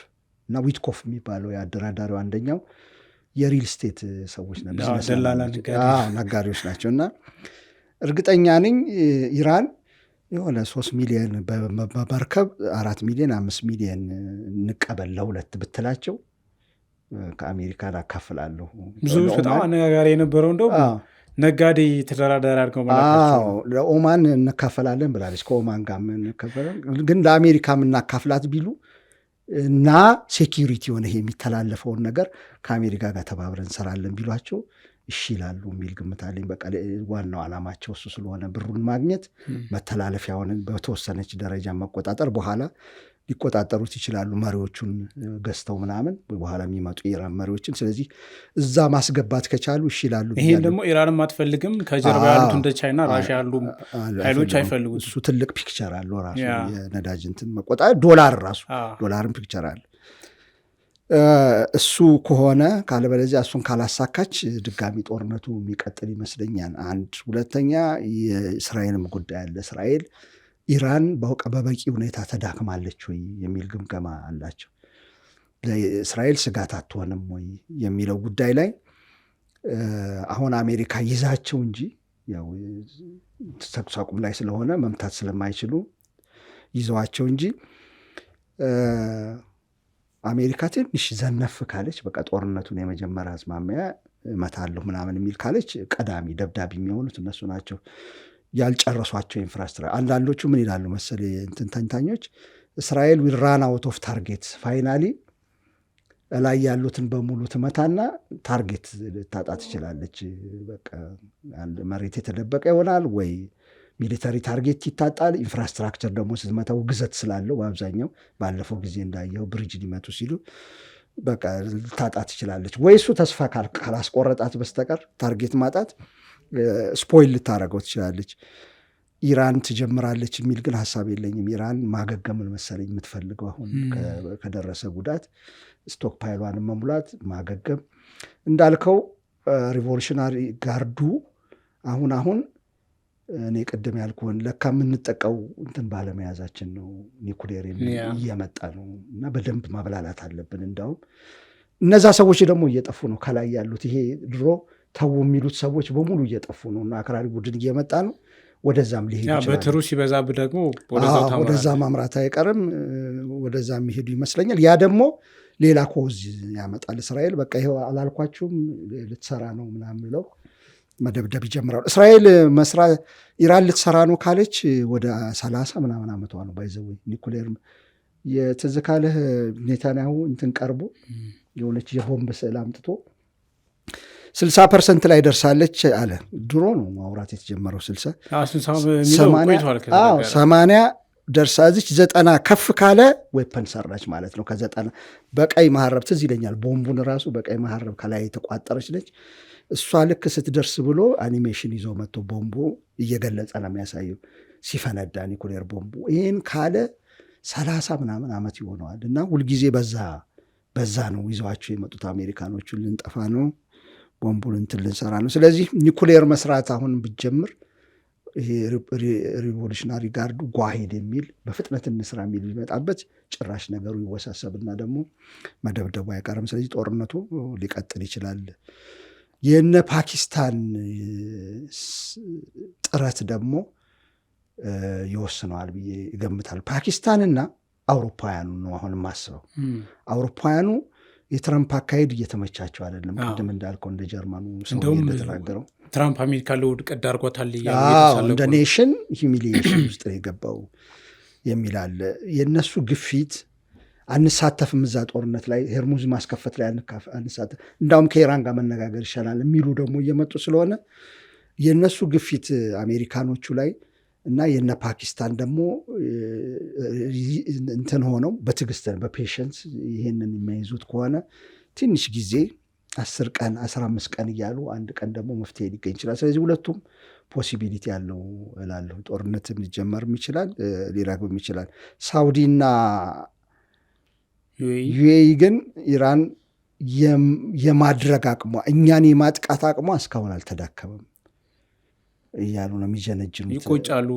Speaker 1: እና ዊትኮፍ የሚባለው የአደራዳሪው አንደኛው የሪል ስቴት ሰዎች ነጋዴዎች ናቸው እና እርግጠኛ ነኝ ኢራን የሆነ 3 ሚሊዮን በመርከብ 4 ሚሊዮን 5 ሚሊዮን እንቀበል ለሁለት ብትላቸው ከአሜሪካን አካፍላለሁ።
Speaker 2: ብዙ በጣም አነጋጋሪ የነበረው እንደው ነጋዴ ተደራዳሪ አድርገው ማለት
Speaker 1: ለኦማን እንካፈላለን ብላለች። ከኦማን ጋር ግን ለአሜሪካ የምናካፍላት ቢሉ እና ሴኪሪቲ የሆነ ይሄ የሚተላለፈውን ነገር ከአሜሪካ ጋር ተባብረን እንሰራለን ቢሏቸው እሺ ይላሉ የሚል ግምት አለኝ። በቃ ዋናው ዓላማቸው እሱ ስለሆነ ብሩን ማግኘት፣ መተላለፊያውን በተወሰነች ደረጃ መቆጣጠር፣ በኋላ ሊቆጣጠሩት ይችላሉ መሪዎቹን ገዝተው ምናምን በኋላ የሚመጡ የኢራን መሪዎችን። ስለዚህ እዛ ማስገባት ከቻሉ እሺ ይላሉ።
Speaker 2: ይሄን ደግሞ ኢራንም አትፈልግም። ከጀርባ ያሉት እንደ ቻይና ራሽያ ያሉ ኃይሎች አይፈልጉት።
Speaker 1: እሱ ትልቅ ፒክቸር አለው ራሱ የነዳጅ እንትን መቆጣጠር። ዶላርም ፒክቸር አለ። እሱ ከሆነ ካለበለዚያ እሱን ካላሳካች ድጋሚ ጦርነቱ የሚቀጥል ይመስለኛል። አንድ ሁለተኛ የእስራኤልም ጉዳይ አለ። እስራኤል ኢራን በበቂ ሁኔታ ተዳክማለች ወይ የሚል ግምገማ አላቸው። ለእስራኤል ስጋት አትሆንም ወይ የሚለው ጉዳይ ላይ አሁን አሜሪካ ይዛቸው እንጂ ያው ተኩስ አቁም ላይ ስለሆነ መምታት ስለማይችሉ ይዘዋቸው እንጂ አሜሪካ ትንሽ ዘነፍ ካለች በቃ ጦርነቱን የመጀመሪያ አዝማሚያ እመታለሁ ምናምን የሚል ካለች ቀዳሚ ደብዳቤ የሚሆኑት እነሱ ናቸው። ያልጨረሷቸው ኢንፍራስትራክቸር አንዳንዶቹ ምን ይላሉ መሰል እንትን ተንታኞች እስራኤል ዊል ራን አውት ኦፍ ታርጌት ፋይናሊ ላይ ያሉትን በሙሉ ትመታና ታርጌት ልታጣ ትችላለች። በቃ መሬት የተደበቀ ይሆናል ወይ ሚሊተሪ ታርጌት ይታጣል። ኢንፍራስትራክቸር ደግሞ ስትመታው ግዘት ስላለው በአብዛኛው ባለፈው ጊዜ እንዳየው ብሪጅ ሊመቱ ሲሉ በቃ ልታጣ ትችላለች ወይ እሱ ተስፋ ካላስቆረጣት በስተቀር ታርጌት ማጣት ስፖይል ልታረገው ትችላለች። ኢራን ትጀምራለች የሚል ግን ሀሳብ የለኝም። ኢራን ማገገምን መሰለኝ የምትፈልገው አሁን ከደረሰ ጉዳት ስቶክ ፓይሏንም መሙላት ማገገም። እንዳልከው ሪቮሉሽናሪ ጋርዱ አሁን እኔ ቅድም ያልኩህን ለካ የምንጠቀው እንትን ባለመያዛችን ነው። ኒኩሌር እየመጣ ነው እና በደንብ ማብላላት አለብን። እንዳውም እነዛ ሰዎች ደግሞ እየጠፉ ነው ከላይ ያሉት። ይሄ ድሮ ተው የሚሉት ሰዎች በሙሉ እየጠፉ ነው እና አክራሪ ቡድን እየመጣ ነው። ወደዛም ሊሄድ ይችላል።
Speaker 2: በትሩ ሲበዛብ ደግሞ
Speaker 1: ወደዛ ማምራት አይቀርም። ወደዛ የሚሄዱ ይመስለኛል። ያ ደግሞ ሌላ ኮዝ ያመጣል። እስራኤል በቃ ይኸው አላልኳችሁም ልትሰራ ነው ምናምን ብለው መደብደብ ይጀምራሉ። እስራኤል ኢራን ልትሰራ ነው ካለች ወደ 30 ምናምን ዓመቷ ነው። ባይዘው ኒኩሌር የትዝ ካለህ ኔታንያሁ እንትን ቀርቦ የሆነች የቦምብ ስዕል አምጥቶ 60% ላይ ደርሳለች አለ። ድሮ ነው ማውራት የተጀመረው 80 ደርሳ እዚች 90 ከፍ ካለ ዌፐን ሰራች ማለት ነው። ከ90 በቀይ መሀረብ ትዝ ይለኛል። ቦምቡን ራሱ በቀይ መሀረብ ከላይ የተቋጠረች ነች። እሷ ልክ ስትደርስ ብሎ አኒሜሽን ይዞ መጥቶ ቦምቡ እየገለጸ ነው የሚያሳየው ሲፈነዳ ኒኩሌር ቦምቡ። ይህን ካለ 30 ምናምን ዓመት ይሆነዋል። እና ሁልጊዜ በዛ ነው ይዘዋቸው የመጡት አሜሪካኖቹ። ልንጠፋ ነው ቦምቡን እንትን ልንሰራ ነው። ስለዚህ ኒኩሌር መስራት አሁን ብጀምር ይሄ ሪቮሉሽናሪ ጋርዱ ጓሄድ የሚል በፍጥነት እንስራ የሚል ሊመጣበት ጭራሽ ነገሩ ይወሳሰብና ደግሞ መደብደቡ አይቀርም። ስለዚህ ጦርነቱ ሊቀጥል ይችላል። የነ ፓኪስታን ጥረት ደግሞ ይወስነዋል ብዬ ይገምታል። ፓኪስታንና አውሮፓውያኑ ነው አሁን የማስበው። አውሮፓውያኑ የትራምፕ አካሄድ እየተመቻቸው አይደለም። ቅድም እንዳልከው እንደ ጀርመኑ ሰው እንደተናገረው
Speaker 2: ትራምፕ አሜሪካ ለውድቀት ዳርጓታል
Speaker 1: እንደ ኔሽን ሂሚሊዬሽን ውስጥ ነው የገባው የሚል አለ። የእነሱ ግፊት አንሳተፍም እዛ ጦርነት ላይ ሄርሙዝ ማስከፈት ላይ አንሳተፍ፣ እንዳውም ከኢራን ጋር መነጋገር ይሻላል የሚሉ ደግሞ እየመጡ ስለሆነ የእነሱ ግፊት አሜሪካኖቹ ላይ እና የነ ፓኪስታን ደግሞ እንትን ሆነው በትዕግስት በፔሽንስ ይህንን የሚይዙት ከሆነ ትንሽ ጊዜ 10 ቀን 15 ቀን እያሉ አንድ ቀን ደግሞ መፍትሄ ሊገኝ ይችላል። ስለዚህ ሁለቱም ፖሲቢሊቲ ያለው እላለሁ። ጦርነትም ሊጀመርም ይችላል፣ ሊረግብም ይችላል። ሳውዲና ዩኤኢ ግን ኢራን የማድረግ አቅሟ እኛን የማጥቃት አቅሟ እስካሁን አልተዳከመም እያሉ ነው የሚጀነጅኑት።
Speaker 2: ይቆጫሉ፣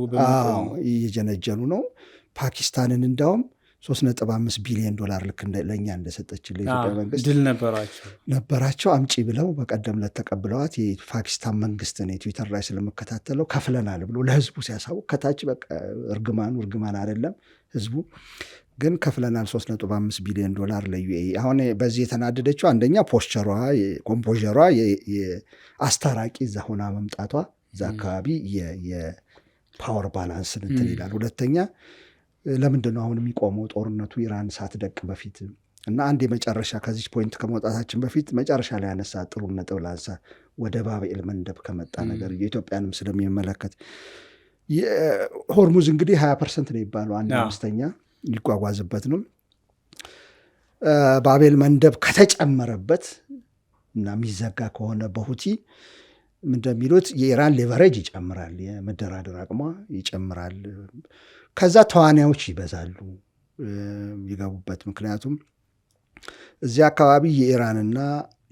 Speaker 1: እየጀነጀኑ ነው። ፓኪስታንን እንዳውም $3.5 ቢሊዮን ልክ ለእኛ እንደሰጠችን ለኢትዮጵያ መንግስት
Speaker 2: ድል ነበራቸው
Speaker 1: አምጪ ብለው በቀደም ለተቀብለዋት የፓኪስታን መንግስትን የትዊተር ላይ ስለመከታተለው ከፍለናል ብሎ ለህዝቡ ሲያሳውቅ ከታች በቃ እርግማን አይደለም ህዝቡ ግን ከፍለናል $3.5 ቢሊዮን ለዩኤኢ። አሁን በዚህ የተናደደችው አንደኛ ፖስቸሯ ኮምፖዠሯ የአስታራቂ እዛ ሆና መምጣቷ እዛ አካባቢ የፓወር ባላንስ እንትን ይላል። ሁለተኛ ለምንድን ነው አሁን የሚቆመው ጦርነቱ ኢራን ሳትደቅ በፊት? እና አንድ የመጨረሻ ከዚች ፖይንት ከመውጣታችን በፊት መጨረሻ ላይ ያነሳ ጥሩ ነጥብ ላንሳ። ወደ ባብኤል መንደብ ከመጣ ነገር የኢትዮጵያንም ስለሚመለከት ሆርሙዝ እንግዲህ 20% ነው ይባለው 1/5 ሊጓጓዝበት ነው። ባብኤል መንደብ ከተጨመረበት እና የሚዘጋ ከሆነ በሁቲ እንደሚሉት የኢራን ሌቨሬጅ ይጨምራል፣ የመደራደር አቅሟ ይጨምራል። ከዛ ተዋናዮች ይበዛሉ ይገቡበት። ምክንያቱም እዚህ አካባቢ የኢራንና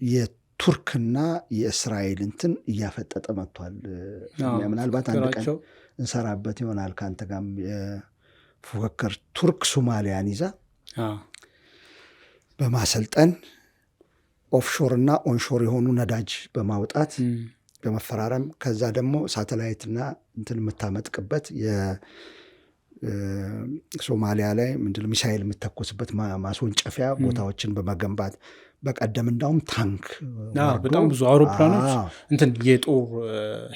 Speaker 1: የቱርክና የእስራኤል እንትን እያፈጠጠ መጥቷል። ምናልባት አንድ ቀን እንሰራበት ይሆናል ከአንተ ጋርም ፉክክር። ቱርክ ሶማሊያን ይዛ በማሰልጠን ኦፍሾር እና ኦንሾር የሆኑ ነዳጅ በማውጣት በመፈራረም ከዛ ደግሞ ሳተላይትና እንትን የምታመጥቅበት ሶማሊያ ላይ ምንድን ሚሳይል የምተኮስበት ማስወንጨፊያ ቦታዎችን በመገንባት በቀደም እንዳውም ታንክ
Speaker 2: በጣም ብዙ አውሮፕላኖች እንትን የጦር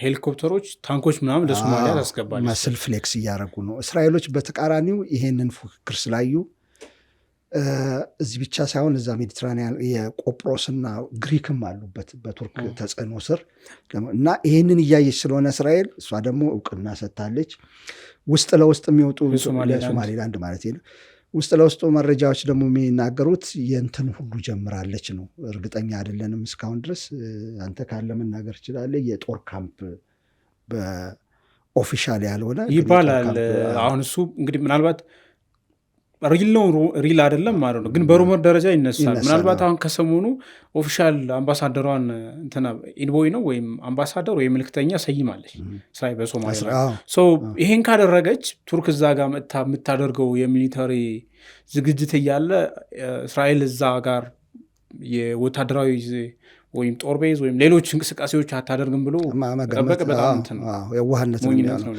Speaker 2: ሄሊኮፕተሮች ታንኮች ምናምን ለሶማሊያ ታስገባለች።
Speaker 1: መስል ፍሌክስ እያደረጉ ነው። እስራኤሎች በተቃራኒው ይሄንን ፉክክር ስላዩ እዚህ ብቻ ሳይሆን እዛ ሜዲትራኒያን የቆጵሮስና ግሪክም አሉበት በቱርክ ተጽዕኖ ስር እና ይህንን እያየች ስለሆነ እስራኤል እሷ ደግሞ እውቅና ሰጥታለች። ውስጥ ለውስጥ የሚወጡ ለሶማሌላንድ ማለት ነው። ውስጥ ለውስጡ መረጃዎች ደግሞ የሚናገሩት የእንትን ሁሉ ጀምራለች ነው። እርግጠኛ አይደለንም እስካሁን ድረስ። አንተ ካለ መናገር ትችላለህ። የጦር ካምፕ በኦፊሻል ያልሆነ
Speaker 2: ይባላል። አሁን እሱ እንግዲህ ምናልባት ሪል ነው ሪል አይደለም ማለት ነው፣ ግን በሩመር ደረጃ ይነሳል። ምናልባት አሁን ከሰሞኑ ኦፊሻል አምባሳደሯን እንትና ኢንቮይ ነው ወይም አምባሳደር ወይም ምልክተኛ ሰይማለች እስራኤል በሶማሊያ። ይሄን ካደረገች ቱርክ እዛ ጋር መጥታ የምታደርገው የሚሊተሪ ዝግጅት እያለ እስራኤል እዛ ጋር የወታደራዊ ወይም ጦር ቤዝ ወይም ሌሎች እንቅስቃሴዎች አታደርግም ብሎ መጠበቅ በጣም
Speaker 1: የዋህነት ነው።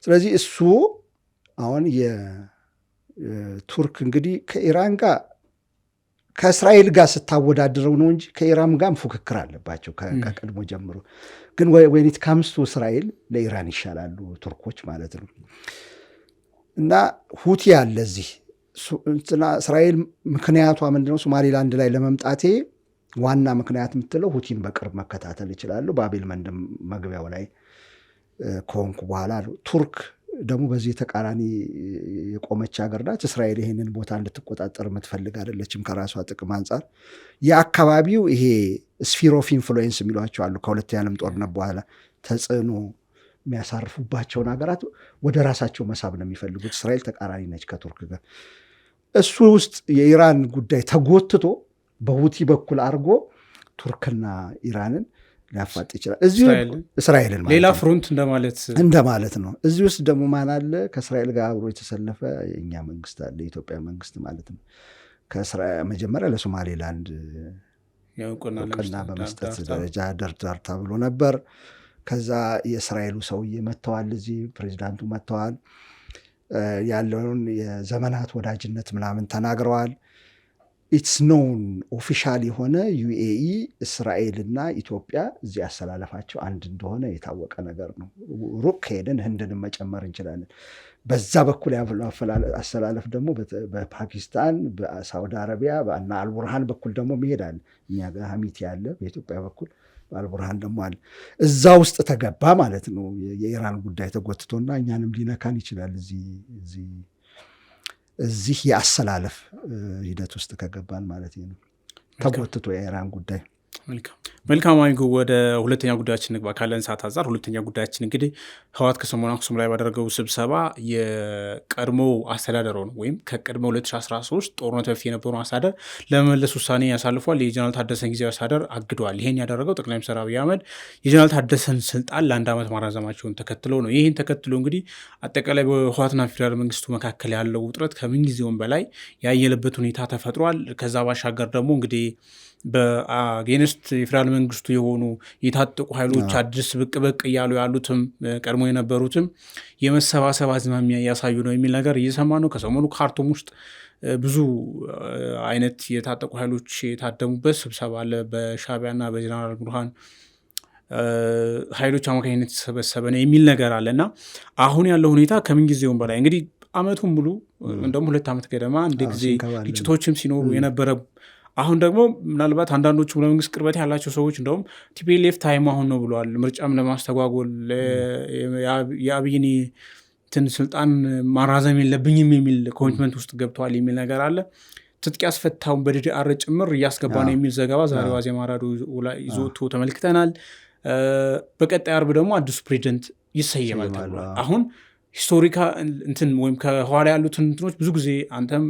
Speaker 1: ስለዚህ እሱ አሁን ቱርክ እንግዲህ ከኢራን ጋር ከእስራኤል ጋር ስታወዳድረው ነው እንጂ ከኢራን ጋር ፉክክር አለባቸው ከቀድሞ ጀምሮ። ግን ወይኒት ካምስቱ እስራኤል ለኢራን ይሻላሉ ቱርኮች ማለት ነው። እና ሁቲ ያለ እዚህ እስራኤል ምክንያቷ ምንድነው? ሶማሌላንድ ላይ ለመምጣቴ ዋና ምክንያት የምትለው ሁቲን በቅርብ መከታተል ይችላሉ፣ ባቤል መንደብ መግቢያው ላይ ከሆንኩ በኋላ አሉ። ቱርክ ደግሞ በዚህ ተቃራኒ የቆመች ሀገር ናት። እስራኤል ይሄንን ቦታ እንድትቆጣጠር የምትፈልግ አይደለችም ከራሷ ጥቅም አንጻር። የአካባቢው ይሄ ስፊር ኦፍ ኢንፍሉዌንስ የሚሏቸው አሉ። ከሁለተኛ ዓለም ጦርነት በኋላ ተጽዕኖ የሚያሳርፉባቸውን ሀገራት ወደ ራሳቸው መሳብ ነው የሚፈልጉት። እስራኤል ተቃራኒ ነች ከቱርክ ጋር። እሱ ውስጥ የኢራን ጉዳይ ተጎትቶ በሁቲ በኩል አድርጎ ቱርክና ኢራንን ሊያፋጥ ይችላል። እስራኤልን
Speaker 2: ሌላ ፍሮንት
Speaker 1: እንደማለት ነው። እዚህ ውስጥ ደግሞ ማን አለ? ከእስራኤል ጋር አብሮ የተሰለፈ የእኛ መንግስት አለ፣ የኢትዮጵያ መንግስት ማለት ነው። መጀመሪያ ለሶማሌላንድ እውቅና በመስጠት ደረጃ ደርዳር ተብሎ ነበር። ከዛ የእስራኤሉ ሰውዬ መጥተዋል፣ እዚህ ፕሬዚዳንቱ መጥተዋል፣ ያለውን የዘመናት ወዳጅነት ምናምን ተናግረዋል። ኢትስ ኖን ኦፊሻል የሆነ ዩኤኢ እስራኤልና ኢትዮጵያ እዚህ አሰላለፋቸው አንድ እንደሆነ የታወቀ ነገር ነው። ሩቅ ከሄድን ህንድንም መጨመር እንችላለን። በዛ በኩል አሰላለፍ ደግሞ በፓኪስታን፣ በሳውዲ አረቢያ እና አልቡርሃን በኩል ደግሞ መሄዳል። እኛ ጋር ሀሚቲ ያለ በኢትዮጵያ በኩል በአልቡርሃን ደግሞ አለ። እዛ ውስጥ ተገባ ማለት ነው። የኢራን ጉዳይ ተጎትቶና እኛንም ሊነካን ይችላል። እዚህ የአሰላለፍ ሂደት ውስጥ ከገባን ማለት ነው። ተጎትቶ የኢራን ጉዳይ።
Speaker 2: መልካም አሚጎ፣ ወደ ሁለተኛ ጉዳያችን ንግባ። ካለን ሰዓት አንጻር ሁለተኛ ጉዳያችን እንግዲህ ህወሓት ከሰሞኑ አክሱም ላይ ባደረገው ስብሰባ የቀድሞ አስተዳደሩ ነው ወይም ከቀድሞ 2013 ጦርነት በፊት የነበሩ አስተዳደር ለመመለስ ውሳኔ ያሳልፏል። የጀነራል ታደሰን ጊዜያዊ አስተዳደር አግደዋል። ይሄን ያደረገው ጠቅላይ ሚኒስትር አብይ አህመድ የጀነራል ታደሰን ስልጣን ለ1 ዓመት ማራዘማቸውን ተከትሎ ነው። ይህን ተከትሎ እንግዲህ አጠቃላይ በህወሓትና ፌዴራል መንግስቱ መካከል ያለው ውጥረት ከምንጊዜውም በላይ ያየለበት ሁኔታ ተፈጥሯል። ከዛ ባሻገር ደግሞ እንግዲህ በአጌንስት የፌዴራል መንግስቱ የሆኑ የታጠቁ ኃይሎች አዲስ ብቅ እያሉ ያሉትም ቀድሞ የነበሩትም የመሰባሰብ አዝማሚያ እያሳዩ ነው የሚል ነገር እየሰማ ነው። ከሰሞኑ ካርቱም ውስጥ ብዙ አይነት የታጠቁ ኃይሎች የታደሙበት ስብሰባ አለ። በሻዕቢያና በጀነራል ቡርሃን ኃይሎች አማካኝነት የተሰበሰበ ነው የሚል ነገር አለ እና አሁን ያለው ሁኔታ ከምንጊዜውም በላይ እንግዲህ አመቱን ሙሉ እንደውም 2 ዓመት ገደማ እንደ ጊዜ ግጭቶችም ሲኖሩ የነበረ አሁን ደግሞ ምናልባት አንዳንዶቹ ለመንግስት ቅርበት ያላቸው ሰዎች እንደውም ቲፒኤልኤፍ ታይም አሁን ነው ብለዋል። ምርጫም ለማስተጓጎል የአብይን ስልጣን ማራዘም የለብኝም የሚል ኮሚትመንት ውስጥ ገብተዋል የሚል ነገር አለ። ትጥቅ ያስፈታውን በዲዲአር ጭምር እያስገባ ነው የሚል ዘገባ ዛሬ ዋዜማ ራዲዮ ይዞ ወጥቶ ተመልክተናል። በቀጣይ አርብ ደግሞ አዲሱ ፕሬዚደንት ይሰየማል ተብሏል። አሁን ሂስቶሪካ ወይም ከኋላ ያሉትን እንትኖች ብዙ ጊዜ አንተም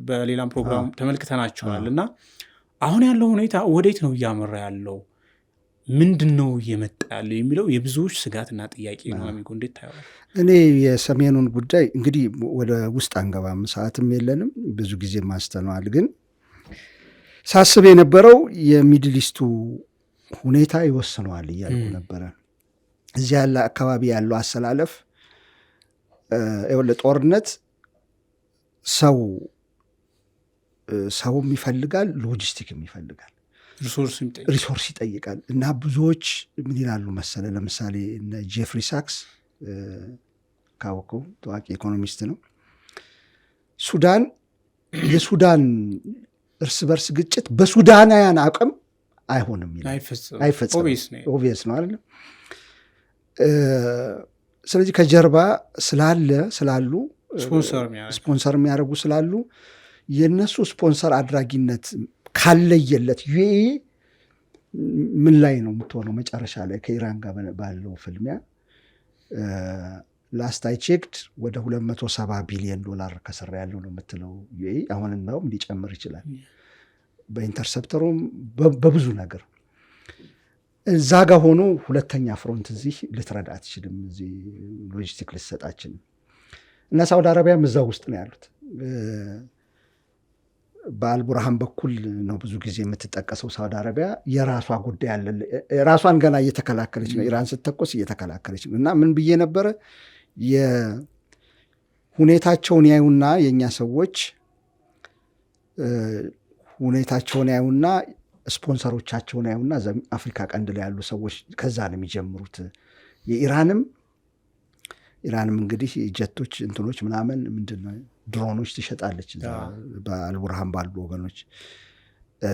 Speaker 2: በሌላም ፕሮግራም ተመልክተናቸዋል እና አሁን ያለው ሁኔታ ወዴት ነው እያመራ ያለው? ምንድን ነው እየመጣ ያለው የሚለው የብዙዎች ስጋትና ጥያቄ ነው። አሚጎ እንዴት ታየዋል?
Speaker 1: እኔ የሰሜኑን ጉዳይ እንግዲህ ወደ ውስጥ አንገባም፣ ሰዓትም የለንም፣ ብዙ ጊዜ ማስተነዋል። ግን ሳስብ የነበረው የሚድል ኢስቱ ሁኔታ ይወስነዋል እያልኩ ነበረ። እዚህ ያለ አካባቢ ያለው አሰላለፍ ጦርነት ሰውም ይፈልጋል፣ ሎጂስቲክም ይፈልጋል፣ ሪሶርስ ይጠይቃል። እና ብዙዎች ምን ይላሉ መሰለ፣ ለምሳሌ እነ ጄፍሪ ሳክስ ካወቀው ታዋቂ ኢኮኖሚስት ነው። የሱዳን እርስ በርስ ግጭት በሱዳናውያን አቅም አይሆንም ይላል። አይፈጸም፣ ኦብቪየስ ነው አይደለም። ስለዚህ ከጀርባ ስላሉ ስፖንሰር የሚያደርጉ ስላሉ የነሱ ስፖንሰር አድራጊነት ካለየለት ዩኤኢ ምን ላይ ነው የምትሆነው? መጨረሻ ላይ ከኢራን ጋር ባለው ፍልሚያ ላስት አይ ቼክድ ወደ $270 ቢሊዮን ከስራ ያለው ነው የምትለው ዩኤኢ። አሁን እንደውም ሊጨምር ይችላል በኢንተርሰፕተሩም በብዙ ነገር። እዛ ጋር ሆኖ ሁለተኛ ፍሮንት እዚህ ልትረዳ አትችልም፣ እዚህ ሎጂስቲክ ልትሰጣችን እና ሳውዲ አረቢያም እዛ ውስጥ ነው ያሉት። በአልቡርሃን በኩል ነው ብዙ ጊዜ የምትጠቀሰው ሳውዲ አረቢያ። የራሷ ጉዳይ አለ፣ ራሷን ገና እየተከላከለች ነው። ኢራን ስትተኮስ እየተከላከለች ነው። እና ምን ብዬ ነበረ፣ ሁኔታቸውን ያዩና የእኛ ሰዎች ሁኔታቸውን ያዩና ስፖንሰሮቻቸውን ያዩና አፍሪካ ቀንድ ላይ ያሉ ሰዎች ከዛ ነው የሚጀምሩት። ኢራንም እንግዲህ ጀቶች እንትኖች ምናምን ምንድነው ድሮኖች ትሸጣለች በአልቡርሃን ባሉ ወገኖች።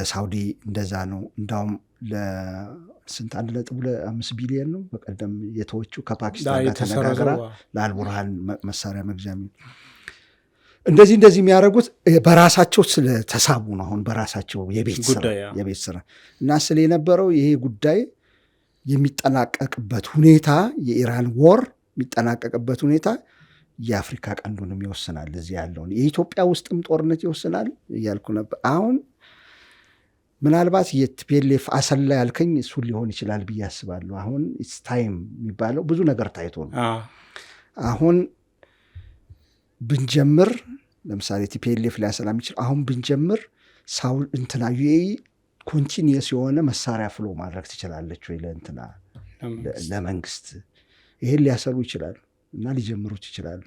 Speaker 1: ሳውዲ እንደዛ ነው። እንዳውም ለስንት 1.5 ቢሊዮን ነው በቀደም የተወቹ ከፓኪስታን ጋር ተነጋግራ ለአልቡርሃን መሳሪያ መግዣ። እንደዚህ የሚያደርጉት በራሳቸው ስለተሳቡ ነው። አሁን በራሳቸው የቤት ስራ እና ስለ የነበረው ይሄ ጉዳይ የሚጠናቀቅበት ሁኔታ፣ የኢራን ወር የሚጠናቀቅበት ሁኔታ የአፍሪካ ቀንዱንም ይወስናል። እዚህ ያለውን የኢትዮጵያ ውስጥም ጦርነት ይወስናል እያልኩ ነበር። አሁን ምናልባት የቲፒኤልኤፍ አሰላ ያልከኝ እሱን ሊሆን ይችላል ብዬ አስባለሁ። አሁን ኢትስ ታይም የሚባለው ብዙ ነገር ታይቶ ነው። አሁን ብንጀምር ለምሳሌ ቲፒኤልኤፍ ሊያሰላም ይችላል። አሁን ብንጀምር እንትና ዩኤኢ ኮንቲኒየስ የሆነ መሳሪያ ፍሎ ማድረግ ትችላለች ወይ ለእንትና ለመንግስት? ይሄን ሊያሰሩ ይችላሉ እና ሊጀምሩት ይችላሉ።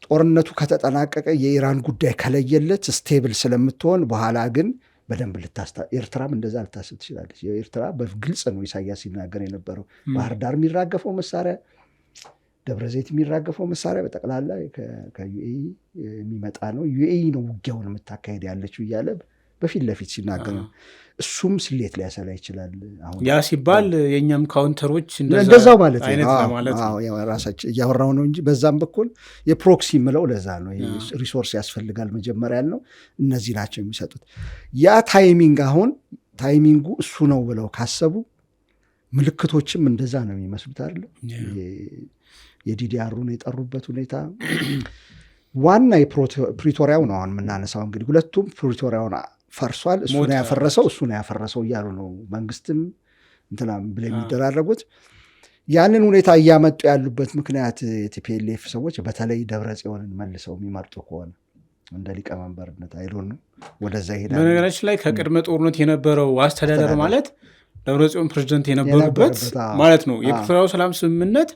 Speaker 1: ጦርነቱ ከተጠናቀቀ የኢራን ጉዳይ ከለየለት ስቴብል ስለምትሆን በኋላ ግን በደንብ ኤርትራም እንደዛ ልታስብ ትችላለች። የኤርትራ በግልጽ ነው ኢሳያስ ሲናገር የነበረው። ባህር ዳር የሚራገፈው መሳሪያ፣ ደብረ ዘይት የሚራገፈው መሳሪያ በጠቅላላ ከዩኤኢ የሚመጣ ነው። ዩኤኢ ነው ውጊያውን የምታካሄድ ያለችው እያለ በፊት ለፊት ሲናገር ነው። እሱም ስሌት ሊያሰላ ይችላል። አሁን
Speaker 2: ያ ሲባል የእኛም ካውንተሮች
Speaker 1: እንደዛው ማለት ራሳችን እያወራው ነው እንጂ በዛም በኩል የፕሮክሲ ምለው ለዛ ነው። ሪሶርስ ያስፈልጋል መጀመሪያ ያልነው እነዚህ ናቸው የሚሰጡት። ያ ታይሚንግ አሁን ታይሚንጉ እሱ ነው ብለው ካሰቡ ምልክቶችም እንደዛ ነው የሚመስሉት አይደል? የዲዲአሩን የጠሩበት ሁኔታ ዋና የፕሪቶሪያው ነው አሁን የምናነሳው። እንግዲህ ሁለቱም ፕሪቶሪያውን ፈርሷል፣ እሱን ያፈረሰው እያሉ ነው መንግስትም እንትና ብለ የሚደራረጉት። ያንን ሁኔታ እያመጡ ያሉበት ምክንያት የቲፒኤልኤፍ ሰዎች በተለይ ደብረጽዮንን መልሰው የሚመርጡ ከሆነ እንደ ሊቀመንበርነት አይዶን ነው ወደዛ ይሄዳል።
Speaker 2: በነገራችን ላይ ከቅድመ ጦርነት የነበረው አስተዳደር ማለት ደብረጽዮን ፕሬዚደንት የነበሩበት ማለት ነው። የፕሪቶሪያው ሰላም ስምምነት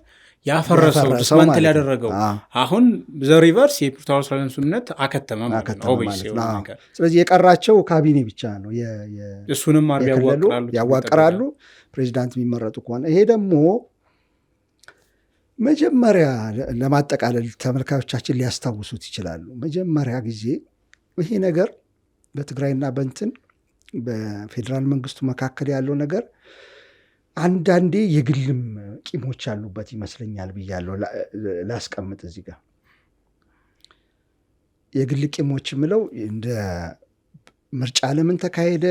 Speaker 2: ያፈረሰው ዲስማንትል ያደረገው አሁን ዘሪቨርስ የፕሪቶሪያው ሰላም ስምምነት አከተመ ማለት ነው።
Speaker 1: ስለዚህ የቀራቸው ካቢኔ ብቻ ነው።
Speaker 2: እሱንም
Speaker 1: ያዋቅራሉ ፕሬዚዳንት የሚመረጡ ከሆነ። ይሄ ደግሞ መጀመሪያ ለማጠቃለል ተመልካቾቻችን ሊያስታውሱት ይችላሉ። መጀመሪያ ጊዜ ይሄ ነገር በትግራይና በእንትን በፌዴራል መንግስቱ መካከል ያለው ነገር አንዳንዴ የግልም ቂሞች ያሉበት ይመስለኛል ብያለሁ። ላስቀምጥ እዚህ ጋር የግል ቂሞች ምለው እንደ ምርጫ ለምን ተካሄደ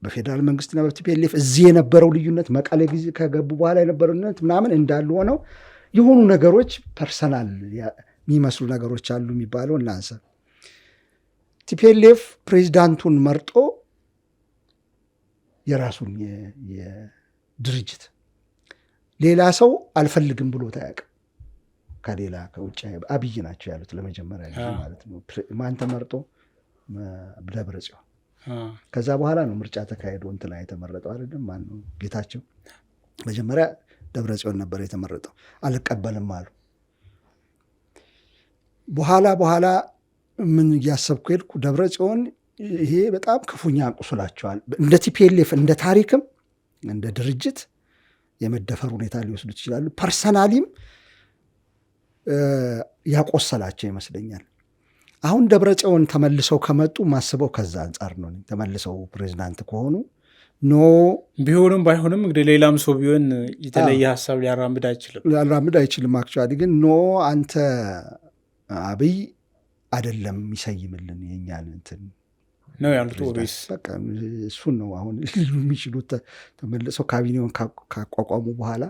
Speaker 1: በፌዴራል መንግስትና በቲፒኤልኤፍ እዚህ የነበረው ልዩነት መቀሌ ጊዜ ከገቡ በኋላ የነበረው ልዩነት ምናምን እንዳሉ ሆነው የሆኑ ነገሮች ፐርሰናል የሚመስሉ ነገሮች አሉ የሚባለው እናንሳ። ቲፒኤልኤፍ ፕሬዚዳንቱን መርጦ የራሱን ድርጅት ሌላ ሰው አልፈልግም ብሎ ታያቅ ከሌላ ከውጭ አብይ ናቸው ያሉት ለመጀመሪያ ጊዜ ማለት ነው። ማን ተመርጦ? ደብረጽዮን። ከዛ በኋላ ነው ምርጫ ተካሄዶ እንትና የተመረጠው አይደለም። ማን ነው? ጌታቸው። መጀመሪያ ደብረጽዮን ነበር የተመረጠው። አልቀበልም አሉ። በኋላ ምን እያሰብኩ ሄድኩ፣ ደብረጽዮን ይሄ በጣም ክፉኛ አቁስላቸዋል። እንደ ቲፒኤልኤፍ እንደ ታሪክም እንደ ድርጅት የመደፈር ሁኔታ ሊወስዱት ይችላሉ። ፐርሰናሊም ያቆሰላቸው ይመስለኛል። አሁን ደብረጽዮን ተመልሰው ከመጡ ማስበው ከዛ አንጻር ነው። ተመልሰው ፕሬዚዳንት ከሆኑ
Speaker 2: ቢሆንም ባይሆንም እንግዲህ ሌላም ሰው ቢሆን የተለየ ሀሳብ ሊያራምድ አይችልም። አክቹዋሊ ግን አንተ አብይ አይደለም ይሰይምልን የኛን እንትን ነው ያሉት። ኦቤስ
Speaker 1: በቃ እሱን ነው አሁን የሚችሉት። ተመልሰው ካቢኔውን ካቋቋሙ በኋላ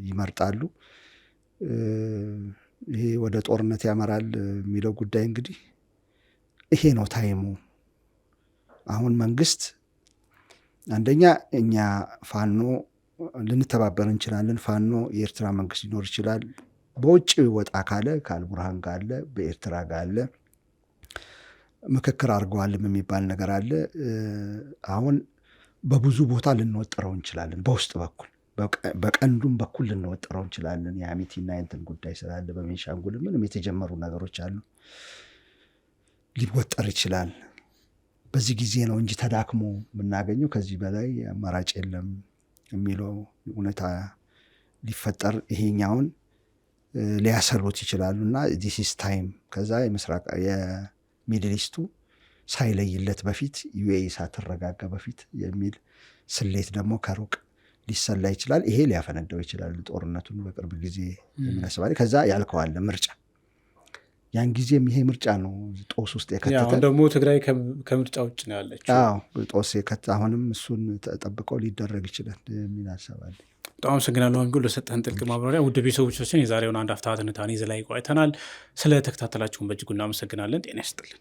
Speaker 1: ይመርጣሉ። ይሄ ወደ ጦርነት ያመራል የሚለው ጉዳይ እንግዲህ ይሄ ነው ታይሙ። አሁን መንግስት አንደኛ እኛ ፋኖ ልንተባበር እንችላለን። ፋኖ የኤርትራ መንግስት ሊኖር ይችላል። በውጭ ወጣ ካለ ከአልቡርሃን ጋር አለ፣ በኤርትራ ጋር አለ፣ ምክክር አድርገዋልም የሚባል ነገር አለ። አሁን በብዙ ቦታ ልንወጥረው እንችላለን። በውስጥ በኩል በቀንዱም በኩል ልንወጥረው እንችላለን። የአሚቲና የእንትን ጉዳይ ስላለ በቤንሻንጉል ምንም የተጀመሩ ነገሮች አሉ። ሊወጠር ይችላል። በዚህ ጊዜ ነው እንጂ ተዳክሞ የምናገኘው ከዚህ በላይ አማራጭ የለም የሚለው ሁኔታ ሊፈጠር ይሄኛውን ሊያሰሩት ይችላሉ እና ዲስ ኢዝ ታይም ከዛ የሚድል ኢስቱ ሳይለይለት በፊት ዩኤኢ ሳትረጋጋ በፊት የሚል ስሌት ደግሞ ከሩቅ ሊሰላ ይችላል። ይሄ ሊያፈነዳው ይችላል ጦርነቱን በቅርብ ጊዜ የሚያስባል። ከዛ ያልከዋለ ምርጫ ያን ጊዜም ይሄ ምርጫ ነው ጦስ ውስጥ የከተተ።
Speaker 2: አሁን ደግሞ ትግራይ ከምርጫ ውጭ ነው ያለችው።
Speaker 1: ጦስ አሁንም እሱን ተጠብቀው ሊደረግ ይችላል የሚል ሀሳብ አለ።
Speaker 2: በጣም አመሰግናለሁ አንዱ ለሰጠህን ጥልቅ ማብራሪያ። ውድ ቤተሰቦቻችን የዛሬውን አንድ አፍታ ትንታኔ እዚህ ላይ ቆይተናል። ስለ ተከታተላችሁን በእጅጉ እናመሰግናለን። ጤና ይስጥልን።